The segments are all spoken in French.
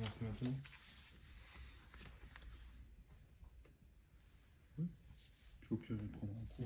commencer maintenant. Oui. Je vais au pire prendre en cours.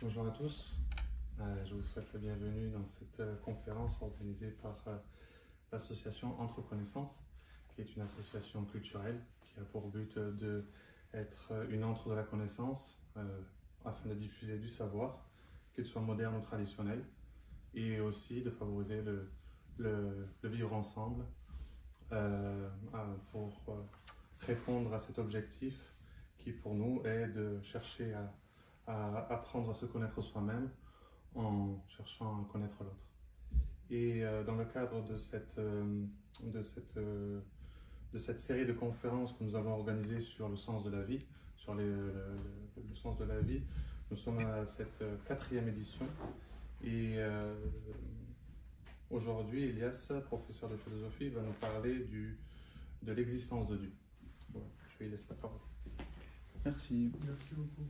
Bonjour à tous, je vous souhaite la bienvenue dans cette conférence organisée par l'association Entre Connaissances, qui est une association culturelle qui a pour but d'être une antre de la connaissance afin de diffuser du savoir, qu'il soit moderne ou traditionnel, et aussi de favoriser le vivre ensemble pour répondre à cet objectif qui pour nous est de chercher à apprendre à se connaître soi-même en cherchant à connaître l'autre. Et dans le cadre de cette série de conférences que nous avons organisées sur le sens de la vie, sur le sens de la vie, nous sommes à cette 4e édition. Et aujourd'hui, Elias, professeur de philosophie, va nous parler de l'existence de Dieu. Voilà, je lui laisse la parole. Merci. Merci beaucoup.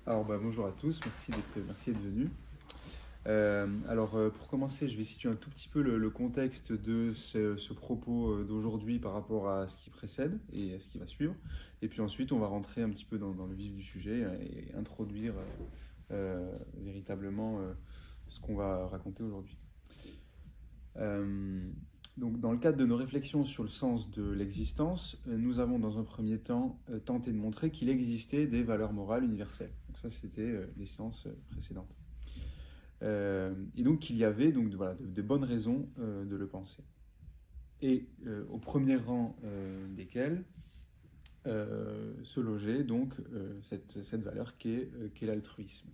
Alors bonjour à tous, merci d'être venus. Pour commencer, je vais situer un tout petit peu le contexte de ce propos d'aujourd'hui par rapport à ce qui précède et à ce qui va suivre. Et puis ensuite, on va rentrer un petit peu dans le vif du sujet et introduire véritablement ce qu'on va raconter aujourd'hui. Donc, dans le cadre de nos réflexions sur le sens de l'existence, nous avons dans un premier temps tenté de montrer qu'il existait des valeurs morales universelles. Donc ça, c'était les séances précédentes. Et donc qu'il y avait de bonnes raisons de le penser. Et au premier rang desquelles se logeait donc cette valeur qu'est l'altruisme.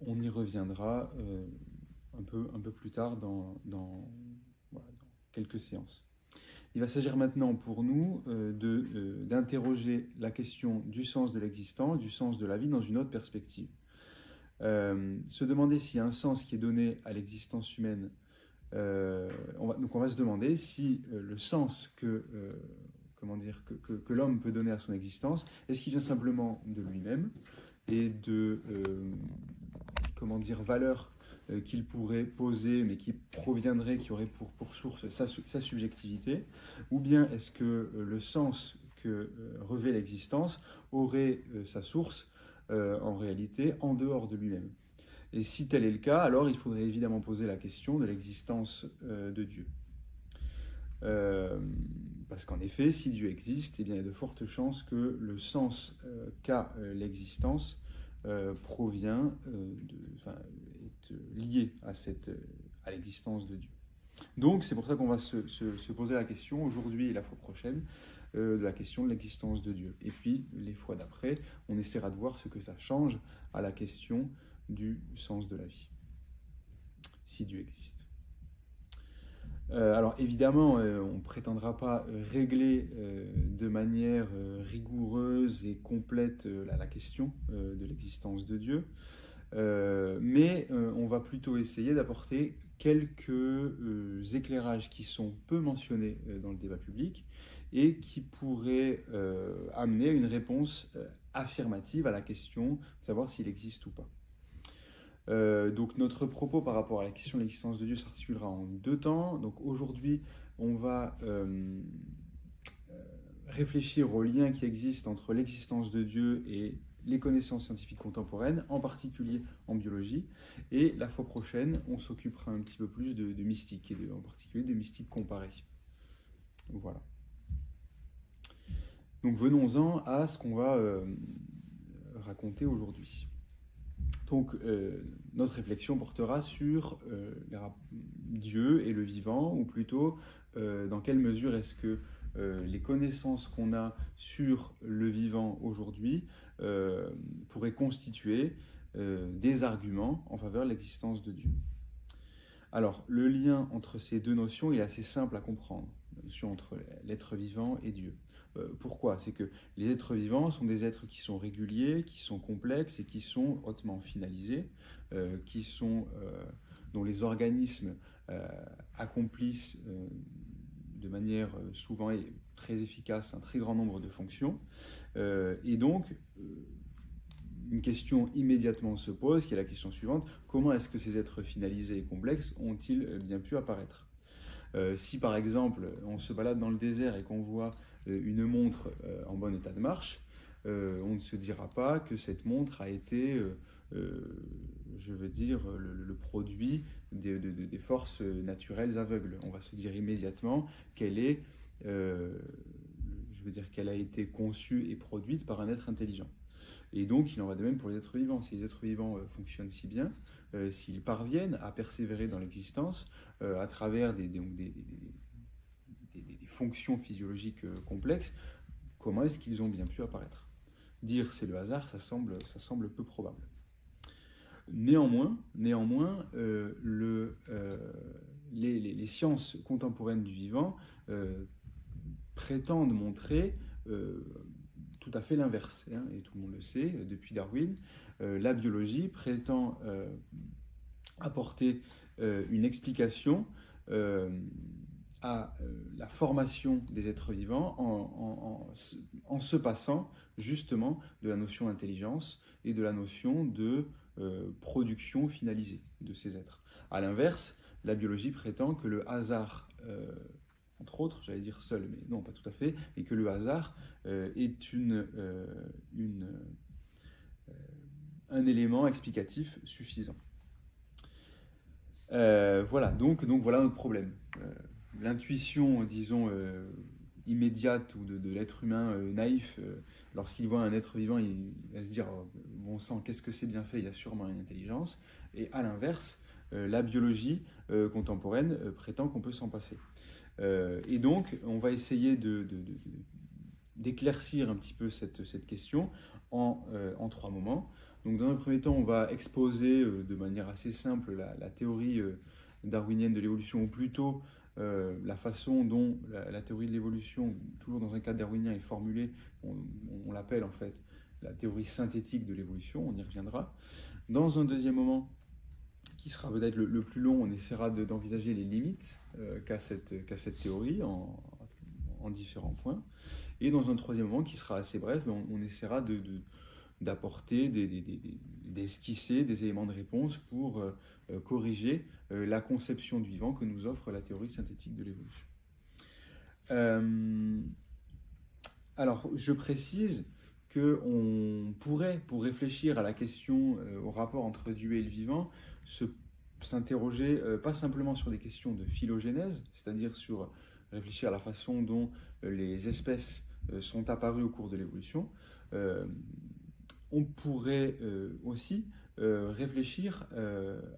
On y reviendra un peu plus tard dans quelques séances. Il va s'agir maintenant pour nous d'interroger la question du sens de l'existence, du sens de la vie dans une autre perspective. Se demander s'il y a un sens qui est donné à l'existence humaine. On va se demander si le sens que l'homme peut donner à son existence, est-ce qu'il vient simplement de lui-même et de valeurs qu'il pourrait poser, mais qui proviendrait, qui aurait pour source sa subjectivité, ou bien est-ce que le sens que revêt l'existence aurait sa source en réalité en dehors de lui-même. Et si tel est le cas, alors il faudrait évidemment poser la question de l'existence de Dieu. Parce qu'en effet, si Dieu existe, eh bien, il y a de fortes chances que le sens qu'a l'existence provient est lié à l'existence de Dieu. Donc c'est pour ça qu'on va se poser la question aujourd'hui et la fois prochaine de la question de l'existence de Dieu. Et puis les fois d'après, on essaiera de voir ce que ça change à la question du sens de la vie, si Dieu existe. Alors évidemment, on ne prétendra pas régler de manière rigoureuse et complète la question de l'existence de Dieu, mais on va plutôt essayer d'apporter quelques éclairages qui sont peu mentionnés dans le débat public et qui pourraient amener à une réponse affirmative à la question de savoir s'il existe ou pas. Donc notre propos par rapport à la question de l'existence de Dieu s'articulera en deux temps. Donc aujourd'hui, on va réfléchir au lien qui existe entre l'existence de Dieu et les connaissances scientifiques contemporaines, en particulier en biologie. Et la fois prochaine, on s'occupera un petit peu plus de mystique, et en particulier de mystique comparée. Voilà. Donc venons-en à ce qu'on va raconter aujourd'hui. Donc notre réflexion portera sur Dieu et le vivant, ou plutôt dans quelle mesure est-ce que les connaissances qu'on a sur le vivant aujourd'hui pourraient constituer des arguments en faveur de l'existence de Dieu. Alors, le lien entre ces deux notions est assez simple à comprendre, la notion entre l'être vivant et Dieu. Pourquoi? C'est que les êtres vivants sont des êtres qui sont réguliers, qui sont complexes et qui sont hautement finalisés, dont les organismes accomplissent de manière souvent et très efficace un très grand nombre de fonctions. Et donc, une question immédiatement se pose, qui est la question suivante: comment est-ce que ces êtres finalisés et complexes ont-ils bien pu apparaître? Si par exemple on se balade dans le désert et qu'on voit une montre en bon état de marche, on ne se dira pas que cette montre a été, je veux dire, le produit des forces naturelles aveugles. On va se dire immédiatement qu'elle est, je veux dire, qu'elle a été conçue et produite par un être intelligent. Et donc, il en va de même pour les êtres vivants. Si les êtres vivants fonctionnent si bien, s'ils parviennent à persévérer dans l'existence à travers des fonctions physiologiques complexes, comment est-ce qu'ils ont bien pu apparaître? Dire c'est le hasard, ça semble peu probable. Néanmoins, les sciences contemporaines du vivant prétendent montrer tout à fait l'inverse, hein, et tout le monde le sait, depuis Darwin. La biologie prétend apporter une explication à la formation des êtres vivants en se passant justement de la notion d'intelligence et de la notion de production finalisée de ces êtres. À l'inverse, la biologie prétend que le hasard, entre autres, j'allais dire seul, mais non, pas tout à fait, et que le hasard est un élément explicatif suffisant. Voilà, donc voilà notre problème. L'intuition, disons, immédiate ou de l'être humain naïf, lorsqu'il voit un être vivant, il va se dire oh, bon sang, qu'est-ce que c'est bien fait, il y a sûrement une intelligence. Et à l'inverse, la biologie contemporaine prétend qu'on peut s'en passer. Et donc, on va essayer d'éclaircir un petit peu cette question en trois moments. Donc, dans un premier temps, on va exposer de manière assez simple la théorie darwinienne de l'évolution, ou plutôt la façon dont la théorie de l'évolution, toujours dans un cadre darwinien, est formulée. On l'appelle en fait la théorie synthétique de l'évolution, on y reviendra. Dans un deuxième moment, qui sera peut-être le plus long, on essaiera d'envisager les limites qu'a cette théorie en différents points. Et dans un troisième moment, qui sera assez bref, on essaiera d'apporter, d'esquisser des éléments de réponse pour corriger la conception du vivant que nous offre la théorie synthétique de l'évolution. Alors, je précise qu'on pourrait, pour réfléchir à la question, au rapport entre Dieu et le vivant, s'interroger pas simplement sur des questions de phylogénèse, c'est-à-dire sur réfléchir à la façon dont les espèces sont apparues au cours de l'évolution. On pourrait aussi réfléchir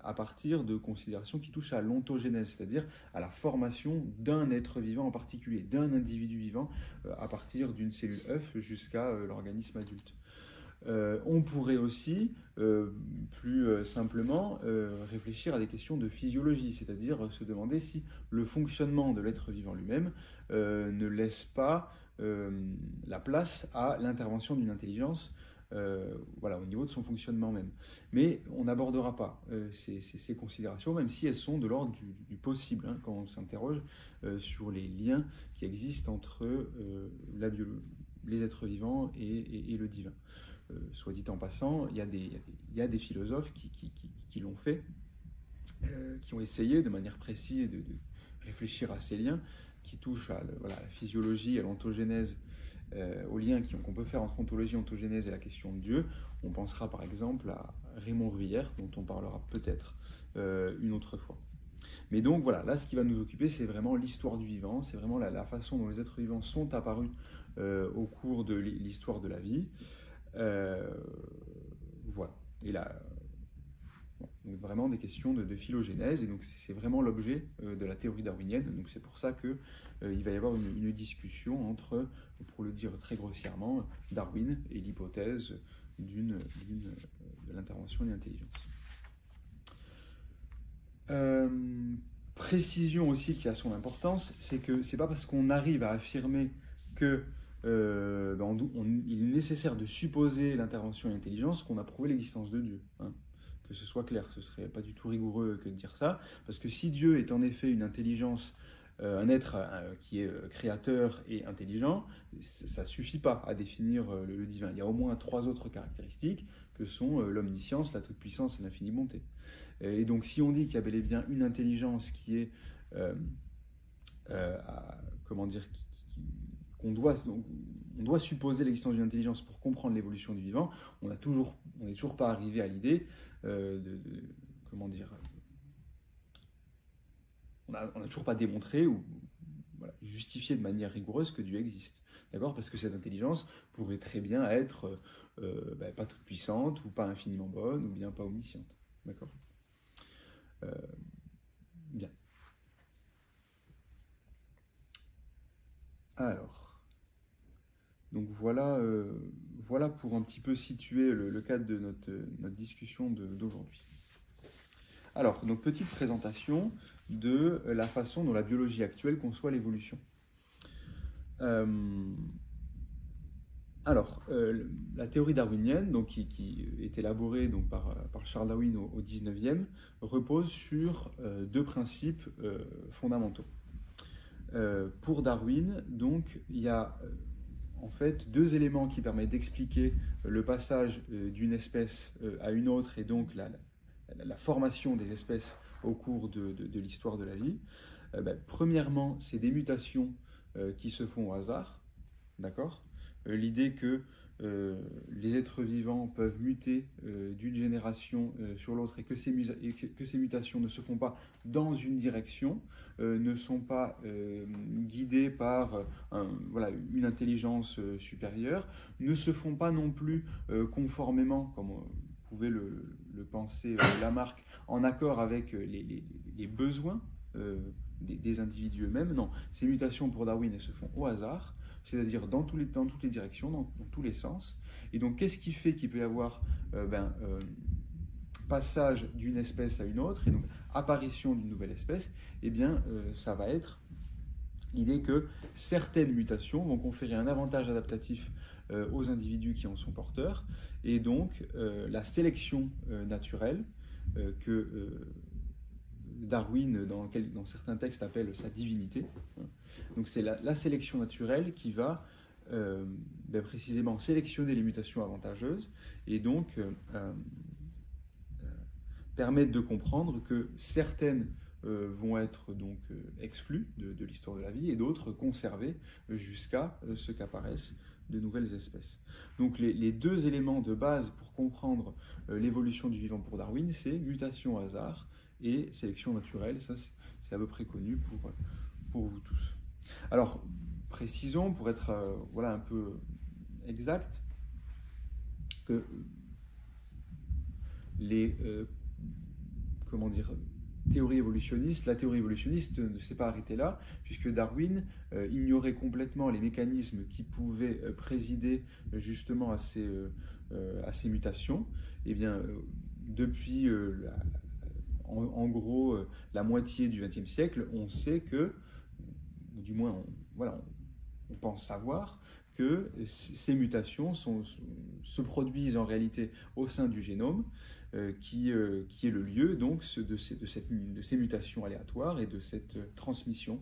à partir de considérations qui touchent à l'ontogénèse, c'est-à-dire à la formation d'un être vivant en particulier, d'un individu vivant, à partir d'une cellule œuf jusqu'à l'organisme adulte. On pourrait aussi, plus simplement, réfléchir à des questions de physiologie, c'est-à-dire se demander si le fonctionnement de l'être vivant lui-même ne laisse pas la place à l'intervention d'une intelligence voilà, au niveau de son fonctionnement même. Mais on n'abordera pas ces considérations, même si elles sont de l'ordre du possible, hein, quand on s'interroge sur les liens qui existent entre les êtres vivants et le divin. Soit dit en passant, il y a des philosophes qui l'ont fait, qui ont essayé de manière précise de réfléchir à ces liens qui touchent à la physiologie, à l'ontogénèse, aux liens qu'on peut faire entre ontologie, ontogénèse et la question de Dieu. On pensera par exemple à Raymond Bruyère, dont on parlera peut-être une autre fois. Mais donc voilà, là ce qui va nous occuper, c'est vraiment l'histoire du vivant, c'est vraiment la façon dont les êtres vivants sont apparus au cours de l'histoire de la vie. Voilà. Et là, donc vraiment des questions de phylogénèse, et donc c'est vraiment l'objet de la théorie darwinienne. Donc c'est pour ça que il va y avoir une discussion entre, pour le dire très grossièrement, Darwin et l'hypothèse de l'intervention de l'intelligence. précision aussi qui a son importance, c'est que c'est pas parce qu'on arrive à affirmer que il est nécessaire de supposer l'intervention et l'intelligence qu'on a prouvé l'existence de Dieu. Hein. Que ce soit clair, ce serait pas du tout rigoureux que de dire ça, parce que si Dieu est en effet une intelligence, un être qui est créateur et intelligent, ça suffit pas à définir le divin. Il y a au moins 3 autres caractéristiques que sont l'omniscience, la toute-puissance et l'infinie bonté. Et donc si on dit qu'il y a bel et bien une intelligence qui est, comment dire, on doit supposer l'existence d'une intelligence pour comprendre l'évolution du vivant, on n'est toujours pas arrivé à l'idée comment dire, on n'a toujours pas démontré ou voilà, justifié de manière rigoureuse que Dieu existe. D'accord ? Parce que cette intelligence pourrait très bien être pas toute puissante, ou pas infiniment bonne, ou bien pas omnisciente. D'accord ? Bien. Alors, donc voilà pour un petit peu situer le cadre de notre discussion d'aujourd'hui. Alors, donc petite présentation de la façon dont la biologie actuelle conçoit l'évolution. La théorie darwinienne, donc, qui est élaborée donc, par Charles Darwin au 19e, repose sur 2 principes fondamentaux. Pour Darwin, donc, il y a en fait 2 éléments qui permettent d'expliquer le passage d'une espèce à une autre et donc la formation des espèces au cours de l'histoire de la vie. Premièrement, c'est des mutations qui se font au hasard, d'accord ? L'idée que les êtres vivants peuvent muter d'une génération sur l'autre et que ces mutations ne se font pas dans une direction, ne sont pas guidées par une intelligence supérieure, ne se font pas non plus conformément, comme vous pouvez le penser Lamarck, en accord avec les besoins des individus eux-mêmes. Non, ces mutations pour Darwin, elles se font au hasard, c'est-à-dire dans toutes les directions, dans tous les sens. Et donc, qu'est-ce qui fait qu'il peut y avoir passage d'une espèce à une autre, et donc apparition d'une nouvelle espèce? Eh bien, ça va être l'idée que certaines mutations vont conférer un avantage adaptatif aux individus qui en sont porteurs, et donc la sélection naturelle que Darwin, dans certains textes, appelle sa divinité. Donc c'est la sélection naturelle qui va précisément sélectionner les mutations avantageuses et donc permettre de comprendre que certaines vont être donc exclues de l'histoire de la vie et d'autres conservées jusqu'à ce qu'apparaissent de nouvelles espèces. Donc les 2 éléments de base pour comprendre l'évolution du vivant pour Darwin, c'est mutation au hasard et sélection naturelle. Ça, c'est à peu près connu pour vous tous. Alors, précisons, pour être un peu exact, que les théories évolutionnistes, la théorie évolutionniste ne s'est pas arrêtée là, puisque Darwin ignorait complètement les mécanismes qui pouvaient présider justement à ces mutations. Eh bien, depuis en gros la moitié du XXe siècle, on sait que, du moins on pense savoir, que ces mutations se produisent en réalité au sein du génome, qui est le lieu donc de ces mutations aléatoires et de cette transmission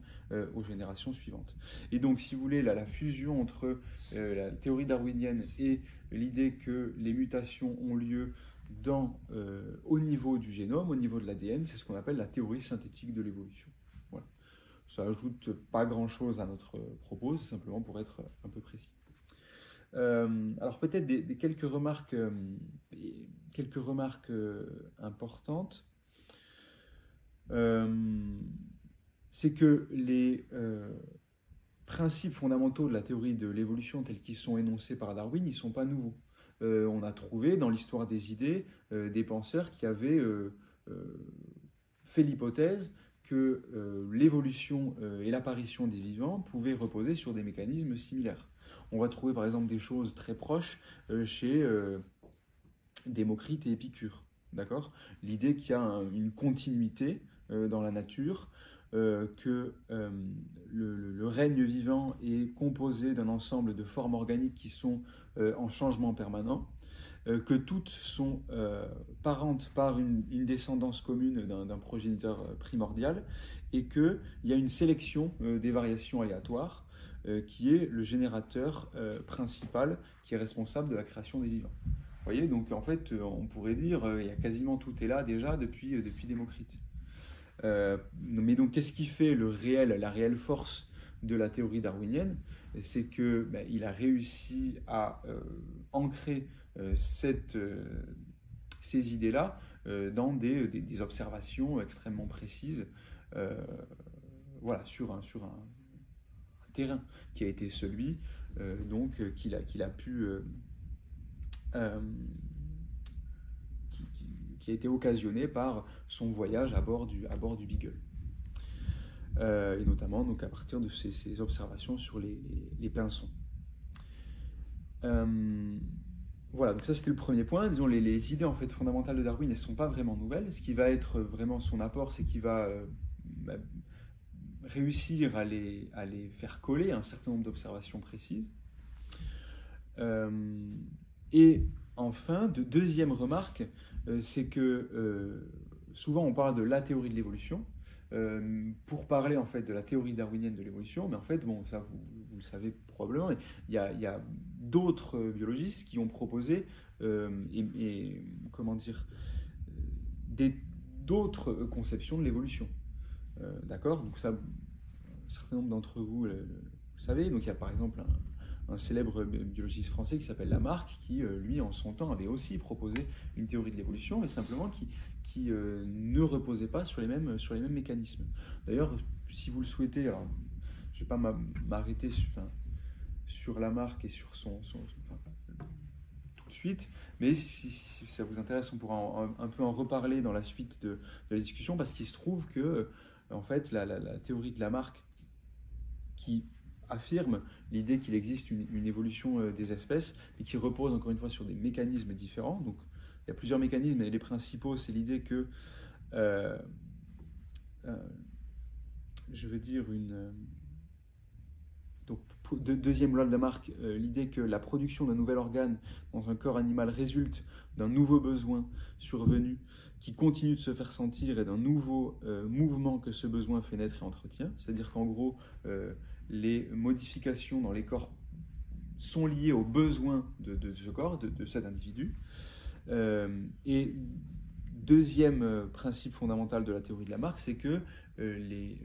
aux générations suivantes. Et donc, si vous voulez, la fusion entre la théorie darwinienne et l'idée que les mutations ont lieu au niveau du génome, au niveau de l'ADN, c'est ce qu'on appelle la théorie synthétique de l'évolution. Voilà. Ça ajoute pas grand-chose à notre propos, c'est simplement pour être un peu précis. Alors peut-être quelques remarques importantes. C'est que les principes fondamentaux de la théorie de l'évolution tels qu'ils sont énoncés par Darwin, ils ne sont pas nouveaux. On a trouvé dans l'histoire des idées des penseurs qui avaient fait l'hypothèse que l'évolution et l'apparition des vivants pouvaient reposer sur des mécanismes similaires. On va trouver par exemple des choses très proches chez Démocrite et Épicure. D'accord ? L'idée qu'il y a une continuité dans la nature, que le règne vivant est composé d'un ensemble de formes organiques qui sont en changement permanent, que toutes sont parentes par une descendance commune d'un progéniteur primordial, et qu'il y a une sélection des variations aléatoires qui est le générateur principal qui est responsable de la création des vivants. Vous voyez, donc en fait, on pourrait dire il y a quasiment tout est là déjà depuis Démocrite. Mais donc, qu'est-ce qui fait la réelle force de la théorie darwinienne? C'est que il a réussi à ancrer ces idées-là dans des observations extrêmement précises, voilà, sur un terrain qui a été celui qu'il a pu qui a été occasionné par son voyage à bord du Beagle. Et notamment donc, à partir de ces observations sur les pinsons. Voilà, donc ça c'était le premier point. Disons, les idées en fait, fondamentales de Darwin, elles ne sont pas vraiment nouvelles. Ce qui va être vraiment son apport, c'est qu'il va réussir à les faire coller à un certain nombre d'observations précises. Et enfin, deuxième remarque, c'est que souvent on parle de la théorie de l'évolution pour parler en fait de la théorie darwinienne de l'évolution, mais en fait, bon, ça vous le savez probablement, il y a d'autres biologistes qui ont proposé comment dire, d'autres conceptions de l'évolution. D'accord? Donc ça, un certain nombre d'entre vous le savez. Donc il y a par exemple un célèbre biologiste français qui s'appelle Lamarck, qui, lui, en son temps, avait aussi proposé une théorie de l'évolution, mais simplement qui ne reposait pas sur les mêmes mécanismes. D'ailleurs, si vous le souhaitez, alors, je ne vais pas m'arrêter sur Lamarck et sur son tout de suite, mais si ça vous intéresse, on pourra un peu en reparler dans la suite de la discussion, parce qu'il se trouve que, en fait, la théorie de Lamarck, qui affirme l'idée qu'il existe une évolution des espèces, et qui repose encore une fois sur des mécanismes différents. Donc, il y a plusieurs mécanismes, et les principaux, c'est l'idée que, je veux dire, donc, deuxième loi de Lamarck, l'idée que la production d'un nouvel organe dans un corps animal résulte d'un nouveau besoin survenu qui continue de se faire sentir et d'un nouveau mouvement que ce besoin fait naître et entretient. C'est-à-dire qu'en gros, les modifications dans les corps sont liées aux besoins de ce corps, de cet individu. Et deuxième principe fondamental de la théorie de Lamarck, c'est que les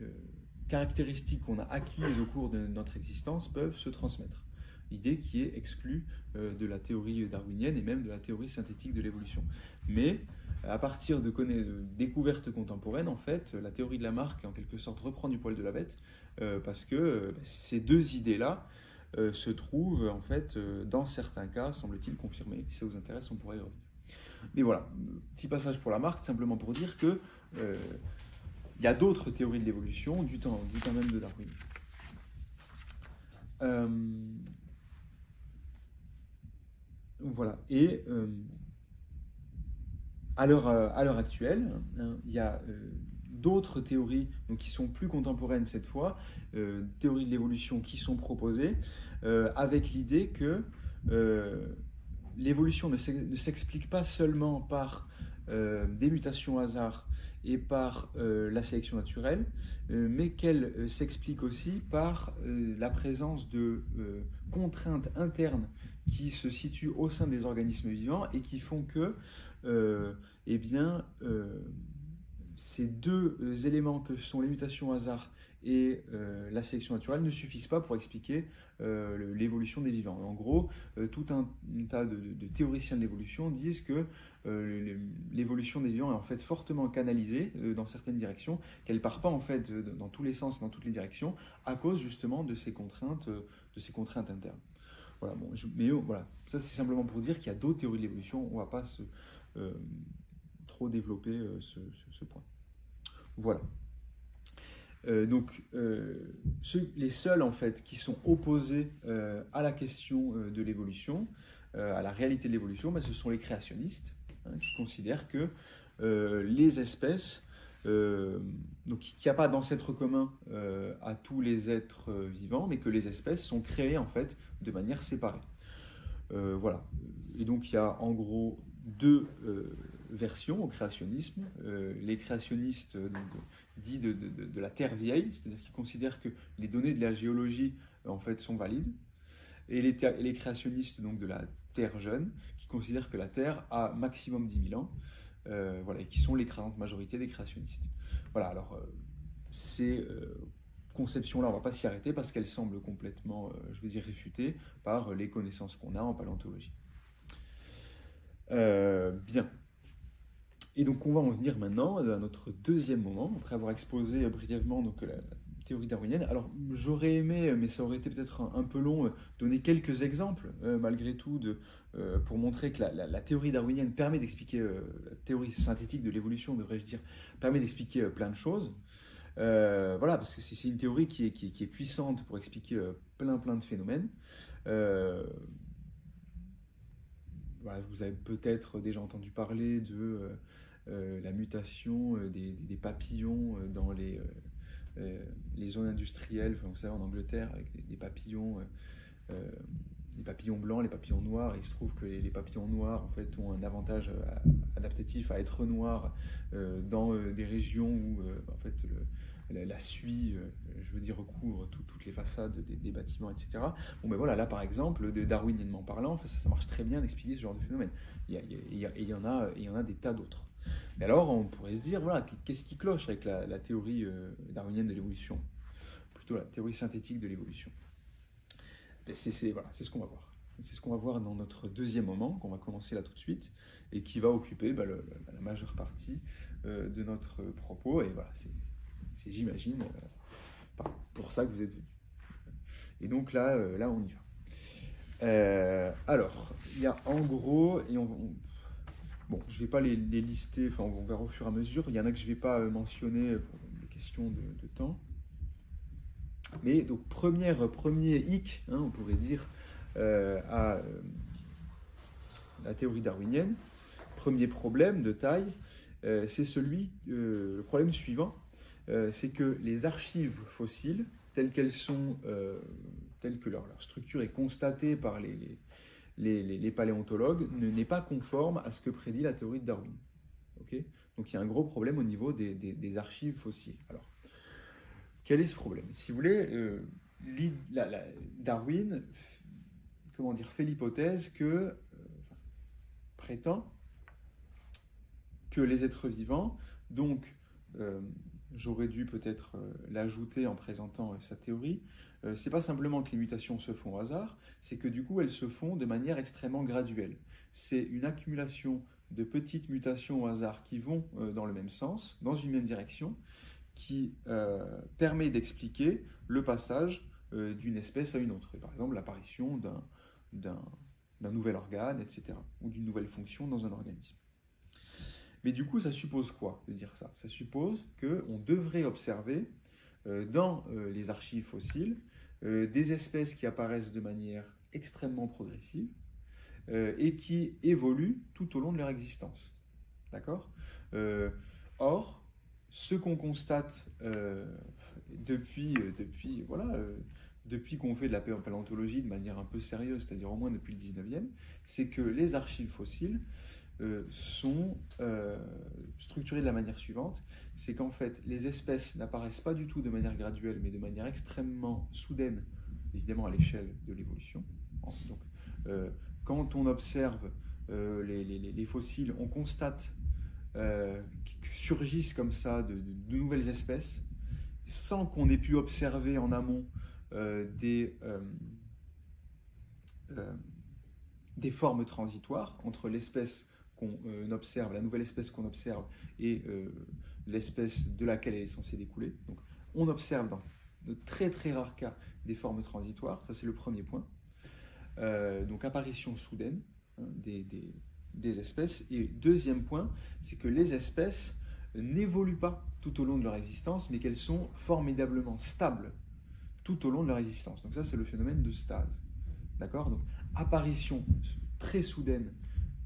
caractéristiques qu'on a acquises au cours de notre existence peuvent se transmettre. Idée qui est exclue de la théorie darwinienne et même de la théorie synthétique de l'évolution. Mais à partir de découvertes contemporaines, en fait, la théorie de Lamarck, en quelque sorte, reprend du poil de la bête, parce que ces deux idées-là se trouvent, en fait, dans certains cas, semble-t-il, confirmées. Si ça vous intéresse, on pourrait y revenir. Mais voilà, petit passage pour Lamarck, simplement pour dire que il y a d'autres théories de l'évolution du temps même de Darwin. Voilà. Et à l'heure actuelle, il y a d'autres théories donc, qui sont plus contemporaines cette fois, théories de l'évolution qui sont proposées, avec l'idée que l'évolution ne s'explique pas seulement par des mutations au hasard et par la sélection naturelle, mais qu'elle s'explique aussi par la présence de contraintes internes qui se situent au sein des organismes vivants et qui font que ces deux éléments que sont les mutations au hasard et la sélection naturelle ne suffisent pas pour expliquer l'évolution des vivants. En gros, tout un tas de théoriciens de l'évolution disent que l'évolution des vivants est en fait fortement canalisée dans certaines directions, qu'elle ne part pas en fait dans tous les sens, dans toutes les directions, à cause justement de ces contraintes internes. Voilà, bon, voilà, ça c'est simplement pour dire qu'il y a d'autres théories de l'évolution, on ne va pas trop développer ce point. Voilà. Les seuls en fait qui sont opposés à la question de l'évolution, à la réalité de l'évolution, ce sont les créationnistes, qui considèrent que les espèces donc qu'il n'y a pas d'ancêtre commun à tous les êtres vivants, mais que les espèces sont créées en fait de manière séparée. Voilà. Et donc il y a en gros deux versions au créationnisme. Les créationnistes dits de la Terre vieille, c'est-à-dire qui considèrent que les données de la géologie en fait sont valides, et les créationnistes donc de la Terre jeune, qui considèrent que la Terre a maximum 10 000 ans, voilà, et qui sont l'écrasante majorité des créationnistes. Voilà, alors ces conceptions-là, on ne va pas s'y arrêter parce qu'elles semblent complètement, je veux dire, réfutées par les connaissances qu'on a en paléontologie. Bien. Et donc on va en venir maintenant à notre deuxième moment, après avoir exposé brièvement donc, la théorie darwinienne. Alors j'aurais aimé, mais ça aurait été peut-être un peu long, donner quelques exemples malgré tout pour montrer que la théorie darwinienne permet d'expliquer, la théorie synthétique de l'évolution devrais-je dire, permet d'expliquer plein de choses. Voilà, parce que c'est une théorie qui est puissante pour expliquer plein de phénomènes. Voilà, vous avez peut-être déjà entendu parler de la mutation des papillons dans les zones industrielles, enfin, vous savez en Angleterre avec des papillons, les papillons blancs, les papillons noirs. Il se trouve que les papillons noirs en fait ont un avantage adaptatif à être noirs dans des régions où en fait la suie, je veux dire, recouvre toutes les façades des bâtiments, etc. Bon, ben voilà, là par exemple, darwiniennement parlant, ça marche très bien d'expliquer ce genre de phénomène. Il y en a des tas d'autres. Et alors, on pourrait se dire, voilà, qu'est-ce qui cloche avec la théorie darwinienne de l'évolution, plutôt la théorie synthétique de l'évolution. C'est ce qu'on va voir. C'est ce qu'on va voir dans notre deuxième moment, qu'on va commencer là tout de suite, et qui va occuper la majeure partie de notre propos. Et voilà, c'est j'imagine, pour ça que vous êtes venus. Et donc là on y va. Alors, il y a en gros, et bon, je ne vais pas les lister, enfin on verra au fur et à mesure. Il y en a que je ne vais pas mentionner pour des questions de temps. Mais donc, premier hic, hein, on pourrait dire, à la théorie darwinienne, premier problème de taille, c'est le problème suivant, c'est que les archives fossiles, telles qu'elles sont, telles que leur structure est constatée par les paléontologues, n'est pas conforme à ce que prédit la théorie de Darwin. Okay, donc il y a un gros problème au niveau des archives fossiles. Alors, quel est ce problème? Si vous voulez, Darwin fait l'hypothèse prétend que les êtres vivants, donc j'aurais dû peut-être l'ajouter en présentant sa théorie, c'est pas simplement que les mutations se font au hasard, c'est que du coup elles se font de manière extrêmement graduelle. C'est une accumulation de petites mutations au hasard qui vont dans le même sens, dans une même direction, qui permet d'expliquer le passage d'une espèce à une autre. Et par exemple, l'apparition d'un nouvel organe, etc., ou d'une nouvelle fonction dans un organisme. Mais du coup, ça suppose quoi de dire ça? Ça suppose qu'on devrait observer dans les archives fossiles des espèces qui apparaissent de manière extrêmement progressive et qui évoluent tout au long de leur existence. D'accord? Or, ce qu'on constate depuis qu'on fait de la paléontologie de manière un peu sérieuse, c'est-à-dire au moins depuis le 19e, c'est que les archives fossiles sont structurées de la manière suivante, c'est qu'en fait les espèces n'apparaissent pas du tout de manière graduelle, mais de manière extrêmement soudaine, évidemment à l'échelle de l'évolution. Donc, quand on observe les fossiles, on constate que surgissent comme ça de nouvelles espèces, sans qu'on ait pu observer en amont des formes transitoires entre l'espèce qu'on observe, la nouvelle espèce qu'on observe et l'espèce de laquelle elle est censée découler. Donc on observe dans de très très rares cas des formes transitoires, ça c'est le premier point. Donc apparition soudaine hein, des espèces. Et deuxième point, c'est que les espèces n'évoluent pas tout au long de leur existence, mais qu'elles sont formidablement stables tout au long de leur existence. Donc ça, c'est le phénomène de stase. D'accord? Donc, apparition très soudaine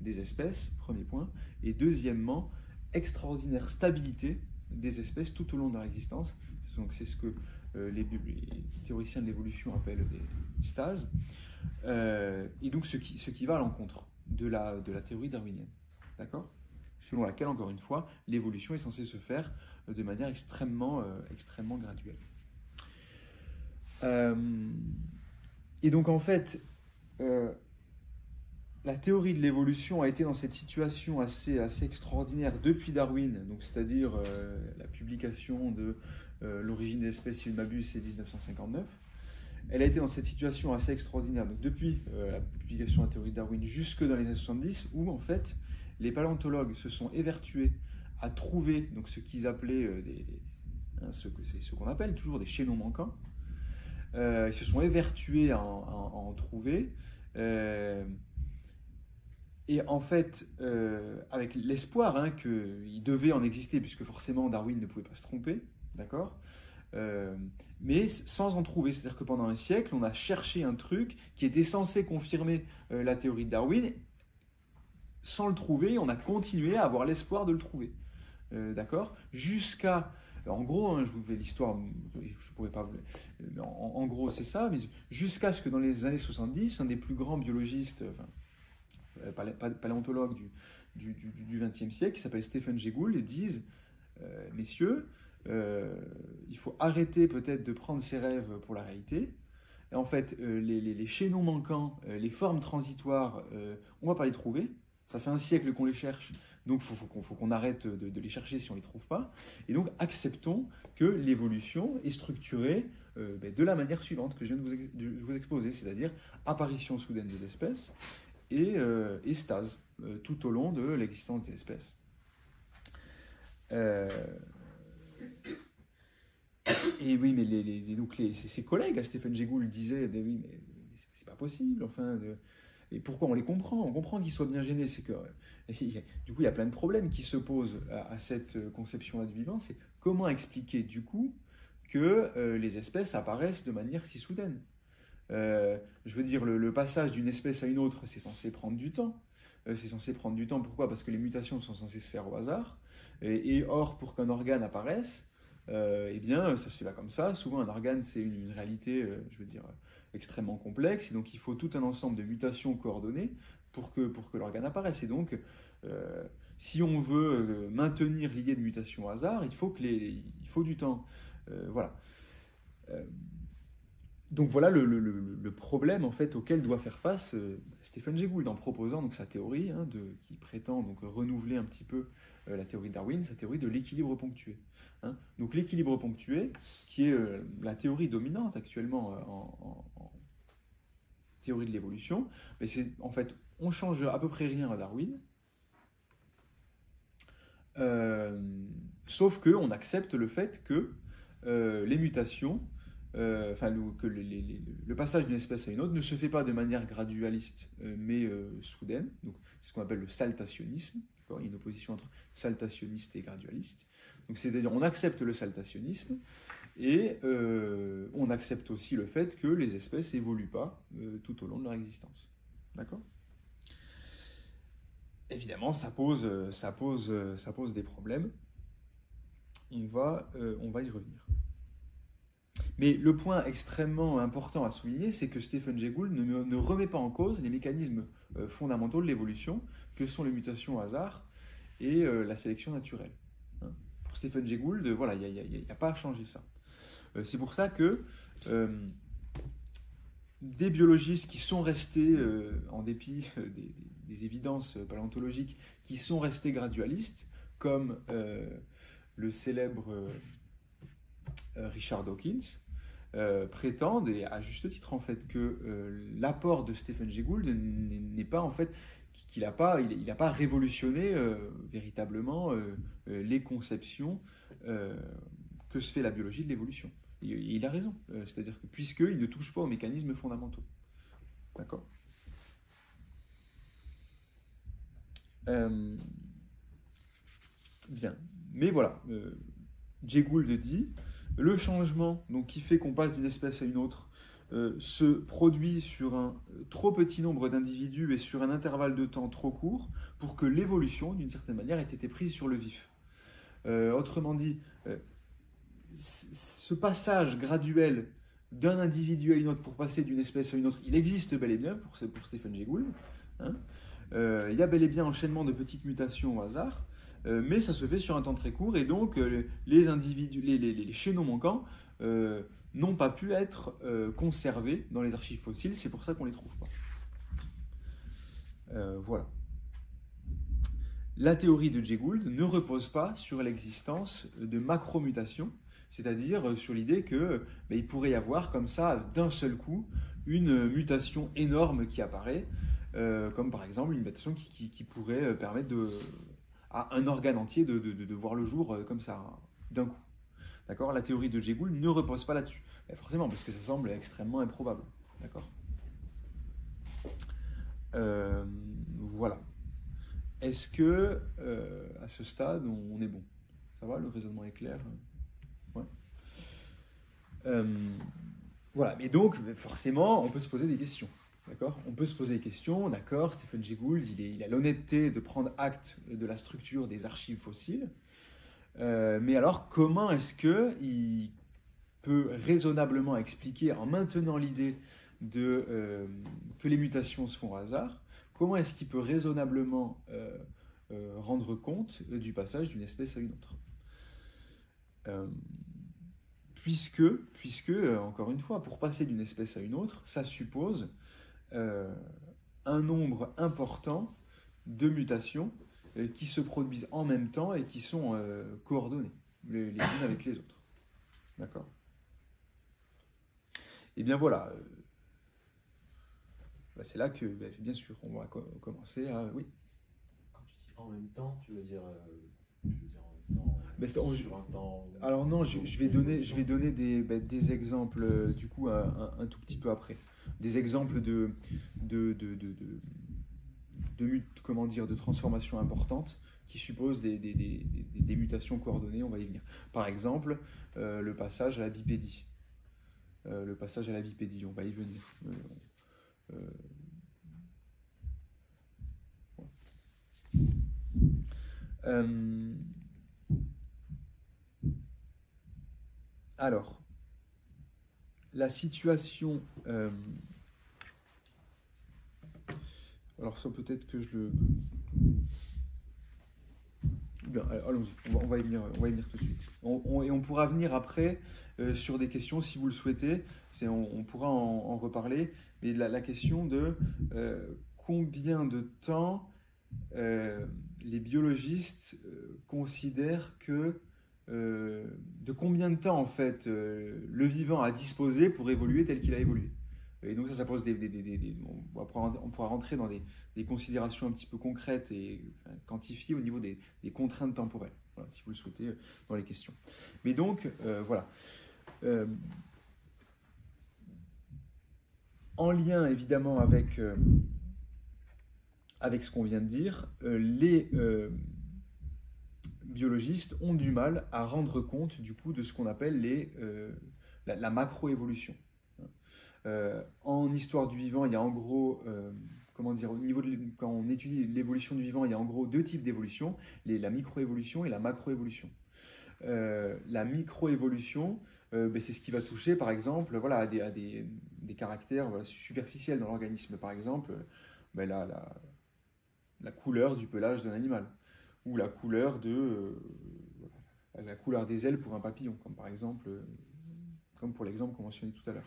des espèces, premier point. Et deuxièmement, extraordinaire stabilité des espèces tout au long de leur existence. Donc c'est ce que les théoriciens de l'évolution appellent des stases. Et donc ce qui va à l'encontre de la théorie darwinienne. D'accord ? Selon laquelle, encore une fois, l'évolution est censée se faire de manière extrêmement graduelle. Et donc en fait, la théorie de l'évolution a été dans cette situation assez extraordinaire depuis Darwin, donc c'est-à-dire la publication de L'origine des espèces, si je ne m'abuse, c'est 1959. Elle a été dans cette situation assez extraordinaire, donc depuis la publication de la théorie de Darwin jusque dans les années 70, où en fait les paléontologues se sont évertués à trouver donc, ce qu'ils appelaient ce qu'on appelle toujours des chaînons manquants. Ils se sont évertués à en trouver. Et en fait, avec l'espoir qu'il devait en exister, puisque forcément Darwin ne pouvait pas se tromper, d'accord, mais sans en trouver. C'est-à-dire que pendant un siècle, on a cherché un truc qui était censé confirmer la théorie de Darwin. Sans le trouver, on a continué à avoir l'espoir de le trouver. D'accord ? Jusqu'à... En gros, je vous fais l'histoire, je pourrais pas... En gros, c'est ça, mais jusqu'à ce que dans les années 70, un des plus grands biologistes, paléontologues du XXe siècle, qui s'appelle Stephen Jay Gould, dise messieurs, il faut arrêter peut-être de prendre ses rêves pour la réalité. Et en fait, les chaînons manquants, les formes transitoires, on ne va pas les trouver. Ça fait un siècle qu'on les cherche, donc il faut qu'on arrête de les chercher si on ne les trouve pas. Et donc, acceptons que l'évolution est structurée de la manière suivante que je viens de vous exposer, c'est-à-dire apparition soudaine des espèces et stase tout au long de l'existence des espèces. Et oui, mais ses collègues, à Stephen Jay Gould, disaient oui, mais c'est pas possible, enfin... Et pourquoi on les comprend ? On comprend qu'ils soient bien gênés. C'est que, du coup, il y a plein de problèmes qui se posent à cette conception-là du vivant. C'est comment expliquer, du coup, que les espèces apparaissent de manière si soudaine. Je veux dire, le passage d'une espèce à une autre, c'est censé prendre du temps. Pourquoi ? Parce que les mutations sont censées se faire au hasard. Et or, pour qu'un organe apparaisse, eh bien, ça se fait pas comme ça. Souvent, un organe, c'est une réalité, je veux dire... extrêmement complexe, et donc il faut tout un ensemble de mutations coordonnées pour que l'organe apparaisse. Et donc, si on veut maintenir l'idée de mutation au hasard, il faut du temps. Voilà. Donc voilà le problème en fait auquel doit faire face Stephen Jay Gould en proposant donc sa théorie qui prétend donc renouveler un petit peu la théorie de Darwin, sa théorie de l'équilibre ponctué. Donc l'équilibre ponctué, qui est la théorie dominante actuellement en théorie de l'évolution, mais c'est en fait on change à peu près rien à Darwin, sauf que on accepte le fait que les mutations, que le passage d'une espèce à une autre ne se fait pas de manière gradualiste, mais soudaine. Donc c'est ce qu'on appelle le saltationnisme. Il y a une opposition entre saltationniste et gradualiste. Donc c'est-à-dire on accepte le saltationnisme et on accepte aussi le fait que les espèces évoluent pas tout au long de leur existence. D'accord ? Évidemment, ça pose des problèmes. On va y revenir. Mais le point extrêmement important à souligner, c'est que Stephen Jay Gould ne remet pas en cause les mécanismes fondamentaux de l'évolution, que sont les mutations au hasard et la sélection naturelle. Pour Stephen Jay Gould, voilà, il n'y a pas à changer ça. C'est pour ça que des biologistes qui sont restés, en dépit des évidences paléontologiques, qui sont restés gradualistes, comme le célèbre Richard Dawkins, prétendent, et à juste titre en fait, que l'apport de Stephen Jay Gould n'est pas en fait qu'il n'a pas révolutionné véritablement les conceptions que se fait la biologie de l'évolution. Il a raison, c'est-à-dire que puisqu'il ne touche pas aux mécanismes fondamentaux. D'accord ? Bien, mais voilà, Jay Gould dit, le changement donc, qui fait qu'on passe d'une espèce à une autre se produit sur un trop petit nombre d'individus et sur un intervalle de temps trop court pour que l'évolution, d'une certaine manière, ait été prise sur le vif. Autrement dit, ce passage graduel d'un individu à une autre pour passer d'une espèce à une autre, il existe bel et bien pour Stephen Jay Gould. Hein. Il y a bel et bien enchaînement de petites mutations au hasard, mais ça se fait sur un temps très court, et donc les individus, les chaînons manquants n'ont pas pu être conservés dans les archives fossiles, c'est pour ça qu'on ne les trouve pas. Voilà. La théorie de Jay Gould ne repose pas sur l'existence de macromutations, c'est-à-dire sur l'idée qu'il pourrait y avoir comme ça, d'un seul coup, une mutation énorme qui apparaît, comme par exemple une mutation qui pourrait permettre à un organe entier de voir le jour comme ça, d'un coup. D'accord ? La théorie de Jay Gould ne repose pas là-dessus. Mais forcément, parce que ça semble extrêmement improbable. D'accord ? Voilà. Est-ce que, à ce stade, on est bon ? Ça va ? Le raisonnement est clair ? Ouais. Voilà. Mais donc, forcément, on peut se poser des questions. D'accord ? On peut se poser des questions. D'accord, Stephen Jay Gould, il a l'honnêteté de prendre acte de la structure des archives fossiles. Mais alors, comment est-ce qu'il peut raisonnablement expliquer, en maintenant l'idée que les mutations se font au hasard, comment est-ce qu'il peut raisonnablement rendre compte du passage d'une espèce à une autre ? Puisque, encore une fois, pour passer d'une espèce à une autre, ça suppose un nombre important de mutations qui se produisent en même temps et qui sont coordonnées, les unes avec les autres. D'accord ? Et bien voilà. C'est là que, bien sûr, on va commencer à... Oui. Quand tu dis en même temps, tu veux dire en même temps sur un temps... Alors non, je vais donner des exemples, du coup, un tout petit peu après. Des exemples de transformations importantes qui supposent des mutations coordonnées, on va y venir. Par exemple, le passage à la bipédie. On va y venir. Alors, la situation... alors ça peut-être que je le... Bien, allons-y, on va y venir tout de suite. Et on pourra venir après sur des questions, si vous le souhaitez, on pourra en reparler, mais la question de combien de temps les biologistes considèrent que... de combien de temps, en fait, le vivant a disposé pour évoluer tel qu'il a évolué. Et donc ça pose on pourra rentrer dans des considérations un petit peu concrètes et quantifiées au niveau des contraintes temporelles, voilà, si vous le souhaitez, dans les questions. Mais donc, voilà. En lien, évidemment, avec ce qu'on vient de dire, les biologistes ont du mal à rendre compte, du coup, de ce qu'on appelle la macroévolution. En histoire du vivant, il y a en gros, quand on étudie l'évolution du vivant, il y a en gros deux types d'évolution, la microévolution et la macroévolution. La microévolution, c'est ce qui va toucher, par exemple, voilà, à des caractères superficiels dans l'organisme, par exemple, la couleur du pelage d'un animal, ou la couleur des ailes pour un papillon, comme par exemple, comme pour l'exemple qu'on mentionnait tout à l'heure.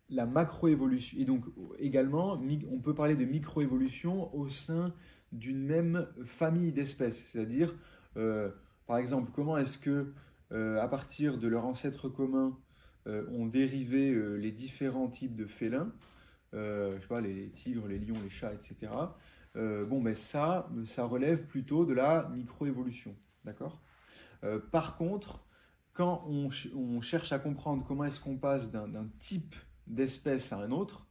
La macroévolution, et donc également, on peut parler de microévolution au sein d'une même famille d'espèces, c'est-à-dire, par exemple, comment est-ce que, à partir de leur ancêtre commun, ont dérivé les différents types de félins, je sais pas, les tigres, les lions, les chats, etc. Ça relève plutôt de la microévolution, d'accord ? Par contre, quand on cherche à comprendre comment est-ce qu'on passe d'un type d'espèce à un autre,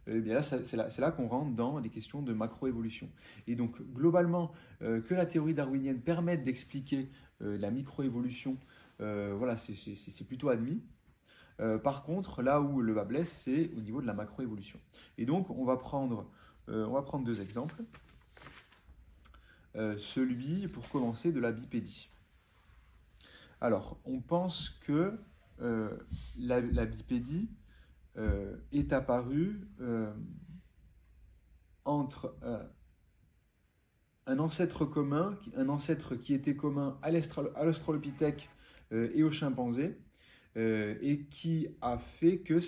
eh bien là, c'est là qu'on rentre dans les questions de macroévolution. Et donc, globalement, que la théorie darwinienne permette d'expliquer la microévolution, voilà, c'est plutôt admis. Par contre, là où le bas blesse, c'est au niveau de la macroévolution. Et donc, on va prendre deux exemples. celui, pour commencer, de la bipédie. Alors, on pense que la bipédie est apparue entre un ancêtre commun, un ancêtre qui était commun à l'Australopithèque et aux chimpanzés, et qui a fait que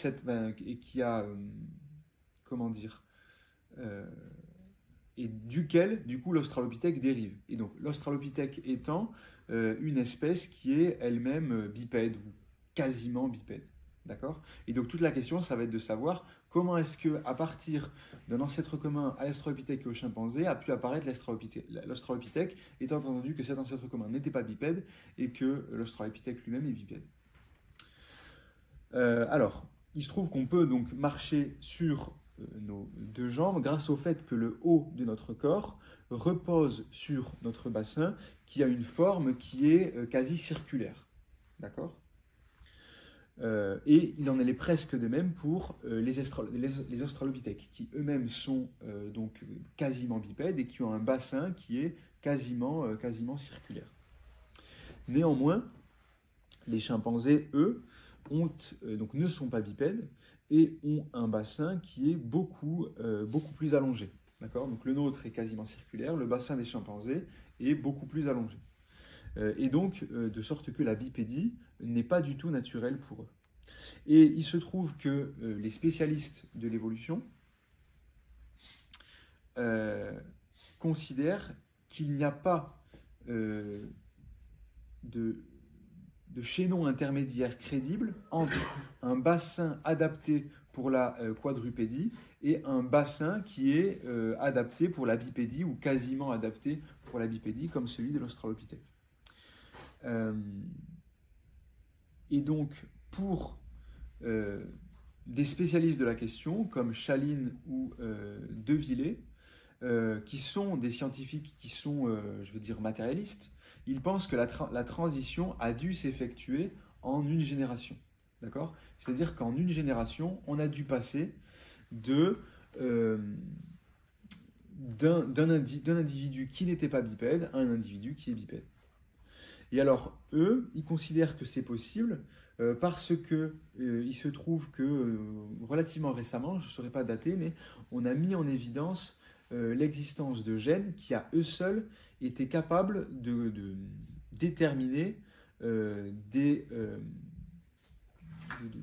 et duquel, du coup, l'Australopithèque dérive. Et donc, l'Australopithèque étant une espèce qui est elle-même bipède, ou quasiment bipède. D'accord ? Et donc, toute la question, ça va être de savoir comment est-ce qu'à partir d'un ancêtre commun à l'Australopithèque et au chimpanzé a pu apparaître l'Australopithèque, étant entendu que cet ancêtre commun n'était pas bipède et que l'Australopithèque lui-même est bipède. Alors, il se trouve qu'on peut donc marcher sur nos deux jambes grâce au fait que le haut de notre corps repose sur notre bassin qui a une forme qui est quasi circulaire. D'accord ? Et il en est presque de même pour les Australopithèques qui eux-mêmes sont donc quasiment bipèdes et qui ont un bassin qui est quasiment circulaire. Néanmoins, les chimpanzés, eux, donc ne sont pas bipèdes et ont un bassin qui est beaucoup plus allongé. D'accord ? Donc le nôtre est quasiment circulaire, le bassin des chimpanzés est beaucoup plus allongé. Et donc, de sorte que la bipédie n'est pas du tout naturelle pour eux. Et il se trouve que les spécialistes de l'évolution considèrent qu'il n'y a pas de chaînon intermédiaire crédible entre un bassin adapté pour la quadrupédie et un bassin qui est adapté pour la bipédie ou quasiment adapté pour la bipédie comme celui de l'Australopithèque. Et donc, pour des spécialistes de la question, comme Chaline ou De Villers, qui sont des scientifiques qui sont, matérialistes, ils pensent que la transition a dû s'effectuer en une génération. D'accord ? C'est-à-dire qu'en une génération, on a dû passer d'un individu qui n'était pas bipède à un individu qui est bipède. Et alors, eux, ils considèrent que c'est possible parce que il se trouve que relativement récemment, je ne saurais pas dater, mais on a mis en évidence l'existence de gènes qui, à eux seuls, étaient capables de déterminer, de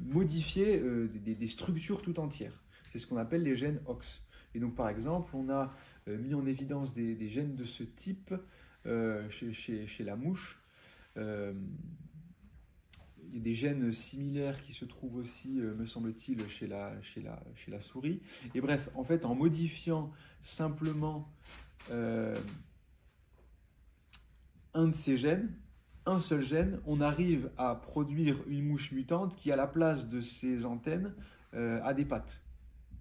modifier des structures tout entières. C'est ce qu'on appelle les gènes OX. Et donc, par exemple, on a mis en évidence des gènes de ce type chez la mouche. Il y a des gènes similaires qui se trouvent aussi, me semble-t-il, chez la souris. Et bref, en fait, en modifiant simplement un de ces gènes, un seul gène, on arrive à produire une mouche mutante qui, à la place de ses antennes, a des pattes.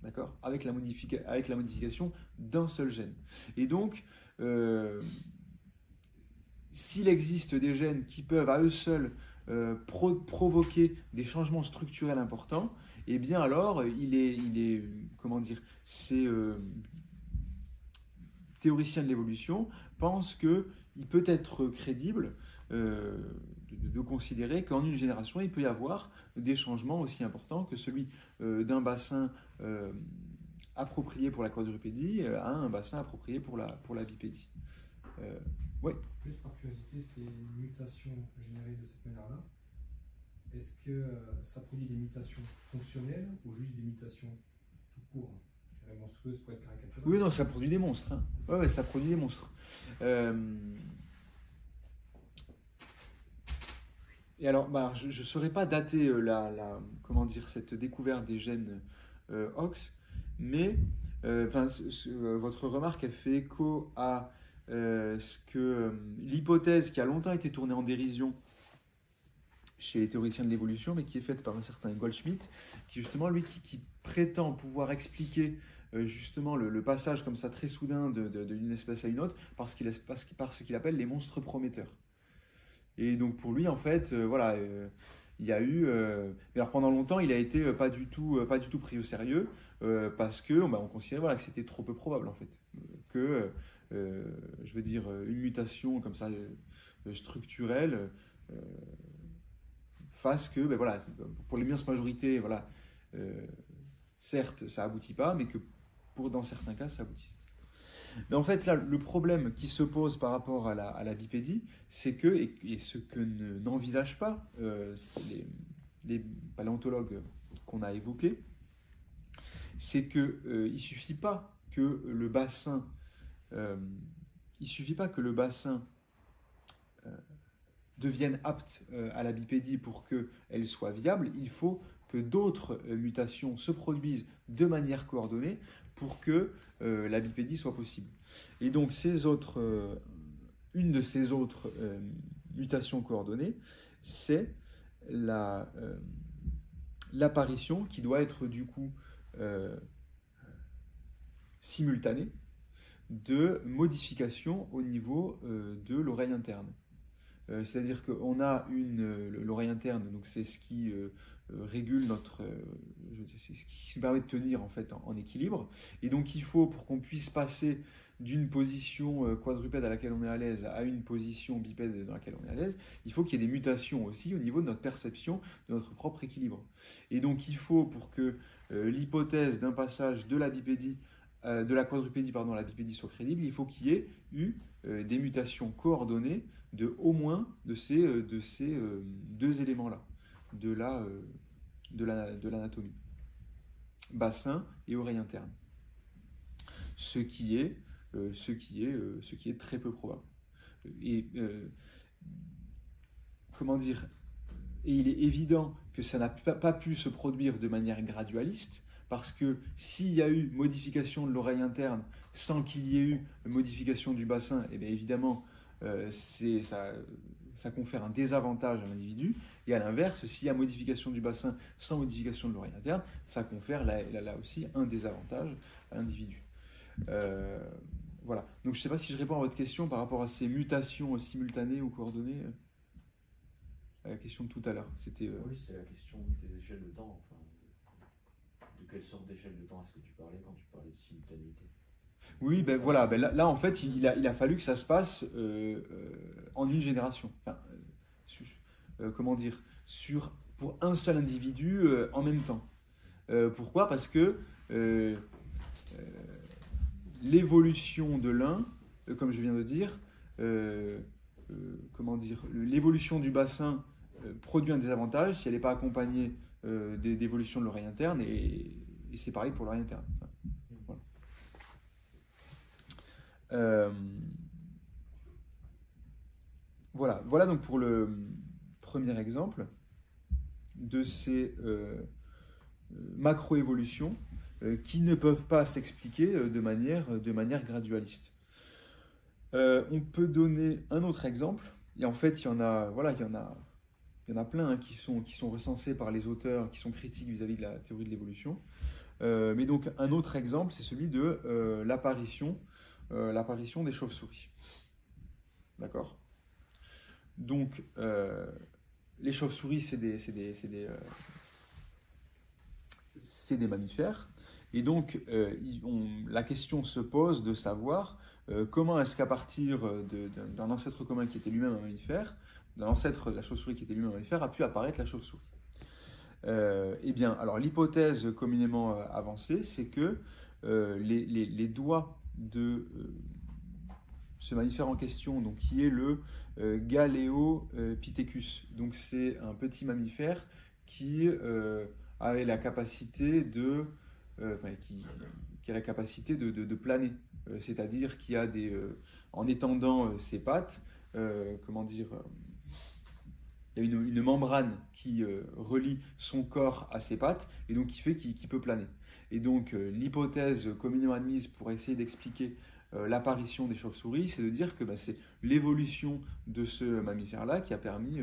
D'accord ? Avec la modification d'un seul gène. Et donc, s'il existe des gènes qui peuvent à eux seuls provoquer des changements structurels importants, eh bien alors ces théoriciens de l'évolution pensent qu'il peut être crédible de considérer qu'en une génération, il peut y avoir des changements aussi importants que celui d'un bassin approprié pour la quadrupédie à un bassin approprié pour la bipédie. Oui. Juste par curiosité, ces mutations générées de cette manière-là, est-ce que ça produit des mutations fonctionnelles ou juste des mutations tout court, monstrueuses pour être caricaturales ? Oui, non, ça produit des monstres. Hein. Ouais, ça produit des monstres. Et alors, je ne saurais pas dater cette découverte des gènes OX, mais votre remarque, elle fait écho à l'hypothèse qui a longtemps été tournée en dérision chez les théoriciens de l'évolution, mais qui est faite par un certain Goldschmidt, qui justement, lui, qui prétend pouvoir expliquer justement le passage comme ça très soudain d'une espèce à une autre par ce qu'il appelle les monstres prometteurs. Et donc pour lui, en fait, il y a eu... alors pendant longtemps, il a été pas du tout pris au sérieux parce que on considérait que c'était trop peu probable, en fait. Que je veux dire, une mutation comme ça structurelle fasse que, ben voilà, pour l'immense majorité, voilà, certes, ça aboutit pas, mais que dans certains cas, ça aboutit. Mais en fait, là, le problème qui se pose par rapport à la bipédie, c'est que, et ce que n'envisagent pas les paléontologues qu'on a évoqués, c'est qu'il ne suffit pas que le bassin, devienne apte à la bipédie pour qu'elle soit viable. Il faut que d'autres mutations se produisent de manière coordonnée pour que la bipédie soit possible. Et donc, une de ces autres mutations coordonnées, c'est l'apparition qui doit être du coup simultanée de modifications au niveau de l'oreille interne. C'est-à-dire qu'on a l'oreille interne, donc c'est ce qui régule c'est ce qui nous permet de tenir en fait en équilibre. Et donc il faut, pour qu'on puisse passer d'une position quadrupède à laquelle on est à l'aise à une position bipède dans laquelle on est à l'aise, il faut qu'il y ait des mutations aussi au niveau de notre perception de notre propre équilibre. Et donc il faut, pour que l'hypothèse d'un passage de la bipédie de la quadrupédie à la bipédie soit crédible, il faut qu'il y ait eu des mutations coordonnées de au moins de ces deux éléments-là, de l'anatomie, bassin et oreille interne. Ce qui est très peu probable. Et comment dire, et il est évident que ça n'a pas pu se produire de manière gradualiste, parce que s'il y a eu modification de l'oreille interne sans qu'il y ait eu modification du bassin, et bien évidemment, ça confère un désavantage à l'individu. Et à l'inverse, s'il y a modification du bassin sans modification de l'oreille interne, ça confère là aussi un désavantage à l'individu. Voilà. Donc je ne sais pas si je réponds à votre question par rapport à ces mutations simultanées ou coordonnées. À la question de tout à l'heure. Oui, c'est la question des échelles de temps. Enfin, de quelle sorte d'échelle de temps est-ce que tu parlais quand tu parlais de simultanéité? Oui, ben voilà. Ben là, en fait, il a fallu que ça se passe en une génération. Enfin, comment dire, pour un seul individu en même temps. Pourquoi? Parce que l'évolution de l'un, comme je viens de dire, l'évolution du bassin produit un désavantage si elle n'est pas accompagnée d'évolution de l'oreille interne, et c'est pareil pour l'oreille interne. Enfin, voilà. Voilà donc pour le premier exemple de ces macroévolutions qui ne peuvent pas s'expliquer de manière gradualiste. On peut donner un autre exemple, et en fait il y en a plein hein, qui sont recensés par les auteurs qui sont critiques vis-à-vis de la théorie de l'évolution. Mais donc un autre exemple, c'est celui de l'apparition des chauves-souris. D'accord? Donc les chauves-souris, c'est des mammifères, et donc la question se pose de savoir comment est-ce qu'à partir d'un ancêtre commun qui était lui-même un mammifère, d'un ancêtre de la chauve-souris qui était lui-même un mammifère, a pu apparaître la chauve-souris. Eh bien, alors l'hypothèse communément avancée, c'est que les doigts de ce mammifère en question, donc, qui est le Galeopithecus, donc c'est un petit mammifère qui avait la capacité qui a la capacité de planer, c'est-à-dire qui a en étendant ses pattes, il y a une membrane qui relie son corps à ses pattes, et donc qui fait qu'il peut planer. Et donc l'hypothèse communément admise pour essayer d'expliquer l'apparition des chauves-souris, c'est de dire que c'est l'évolution de ce mammifère-là qui a permis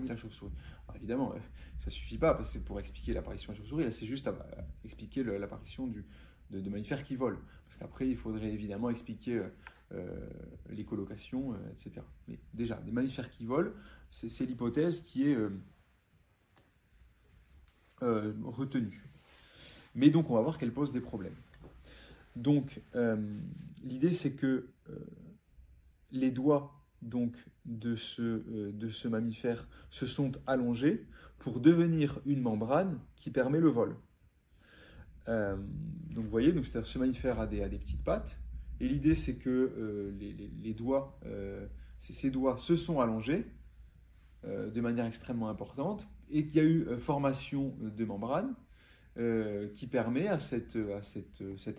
la chauve-souris. Alors, évidemment, ça ne suffit pas parce que pour expliquer l'apparition de la chauve-souris, là c'est juste à expliquer l'apparition de mammifères qui volent. Parce qu'après, il faudrait évidemment expliquer les colocations, etc. Mais déjà, des mammifères qui volent, c'est l'hypothèse qui est retenue. Mais donc, on va voir qu'elle pose des problèmes. Donc, l'idée, c'est que les doigts donc, de ce mammifère se sont allongés pour devenir une membrane qui permet le vol. Donc vous voyez, donc, ce mammifère a des petites pattes, et l'idée c'est que les doigts, ces doigts se sont allongés de manière extrêmement importante, et qu'il y a eu formation de membrane qui permet à cet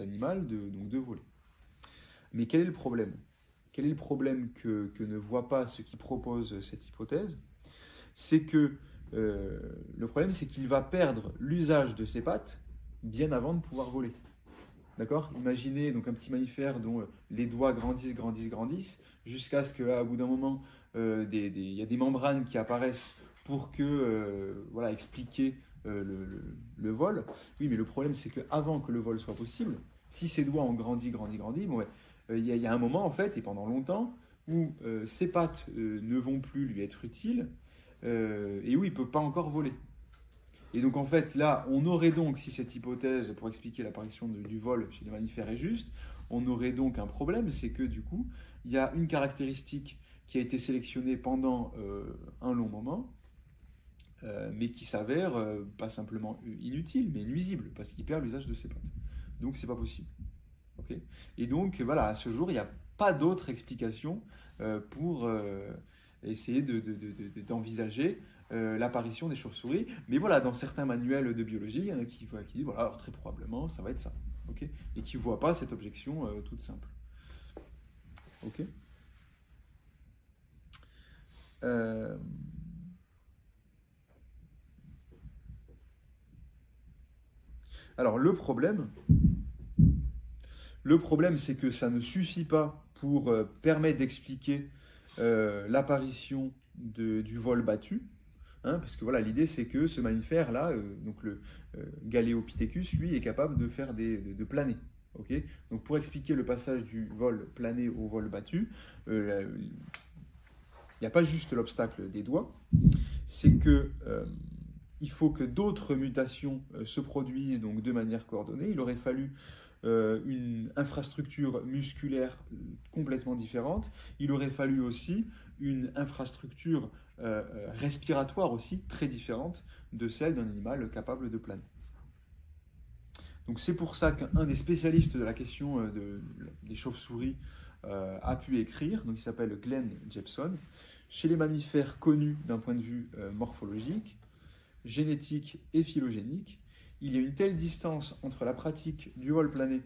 animal de voler. Mais quel est le problème ? Quel est le problème que ne voit pas ceux qui proposent cette hypothèse ? C'est que le problème, c'est qu'il va perdre l'usage de ses pattes bien avant de pouvoir voler. D'accord ? Imaginez donc un petit mammifère dont les doigts grandissent, jusqu'à ce qu'à bout d'un moment, il y a des membranes qui apparaissent pour expliquer le vol. Oui, mais le problème, c'est qu'avant que le vol soit possible, si ces doigts ont grandi, bon, il y a un moment, en fait, et pendant longtemps, où ses pattes ne vont plus lui être utiles, et où il ne peut pas encore voler. Et donc, en fait, là, on aurait donc, si cette hypothèse pour expliquer l'apparition du vol chez les mammifères est juste, on aurait donc un problème, c'est que du coup, il y a une caractéristique qui a été sélectionnée pendant un long moment, mais qui s'avère pas simplement inutile, mais nuisible, parce qu'il perd l'usage de ses pattes. Donc, c'est pas possible. Okay ? Et donc, voilà, à ce jour, il n'y a pas d'autre explication pour essayer d'envisager l'apparition des chauves-souris. Mais voilà, dans certains manuels de biologie, il y en a qui disent, voilà, alors très probablement, ça va être ça. Okay ? Et qui ne voient pas cette objection toute simple. Ok ? Alors, le problème, c'est que ça ne suffit pas pour permettre d'expliquer l'apparition du vol battu. Hein, parce que voilà, l'idée c'est que ce mammifère-là, donc le Galeopithecus, lui, est capable de faire de planer. Okay ? Donc pour expliquer le passage du vol plané au vol battu, il n'y a pas juste l'obstacle des doigts, c'est que il faut que d'autres mutations se produisent donc de manière coordonnée. Il aurait fallu une infrastructure musculaire complètement différente. Il aurait fallu aussi une infrastructure respiratoire aussi très différente de celle d'un animal capable de planer. Donc c'est pour ça qu'un des spécialistes de la question des chauves-souris a pu écrire, donc il s'appelle Glenn Jepson, chez les mammifères connus d'un point de vue morphologique, génétique et phylogénique, il y a une telle distance entre la pratique du vol plané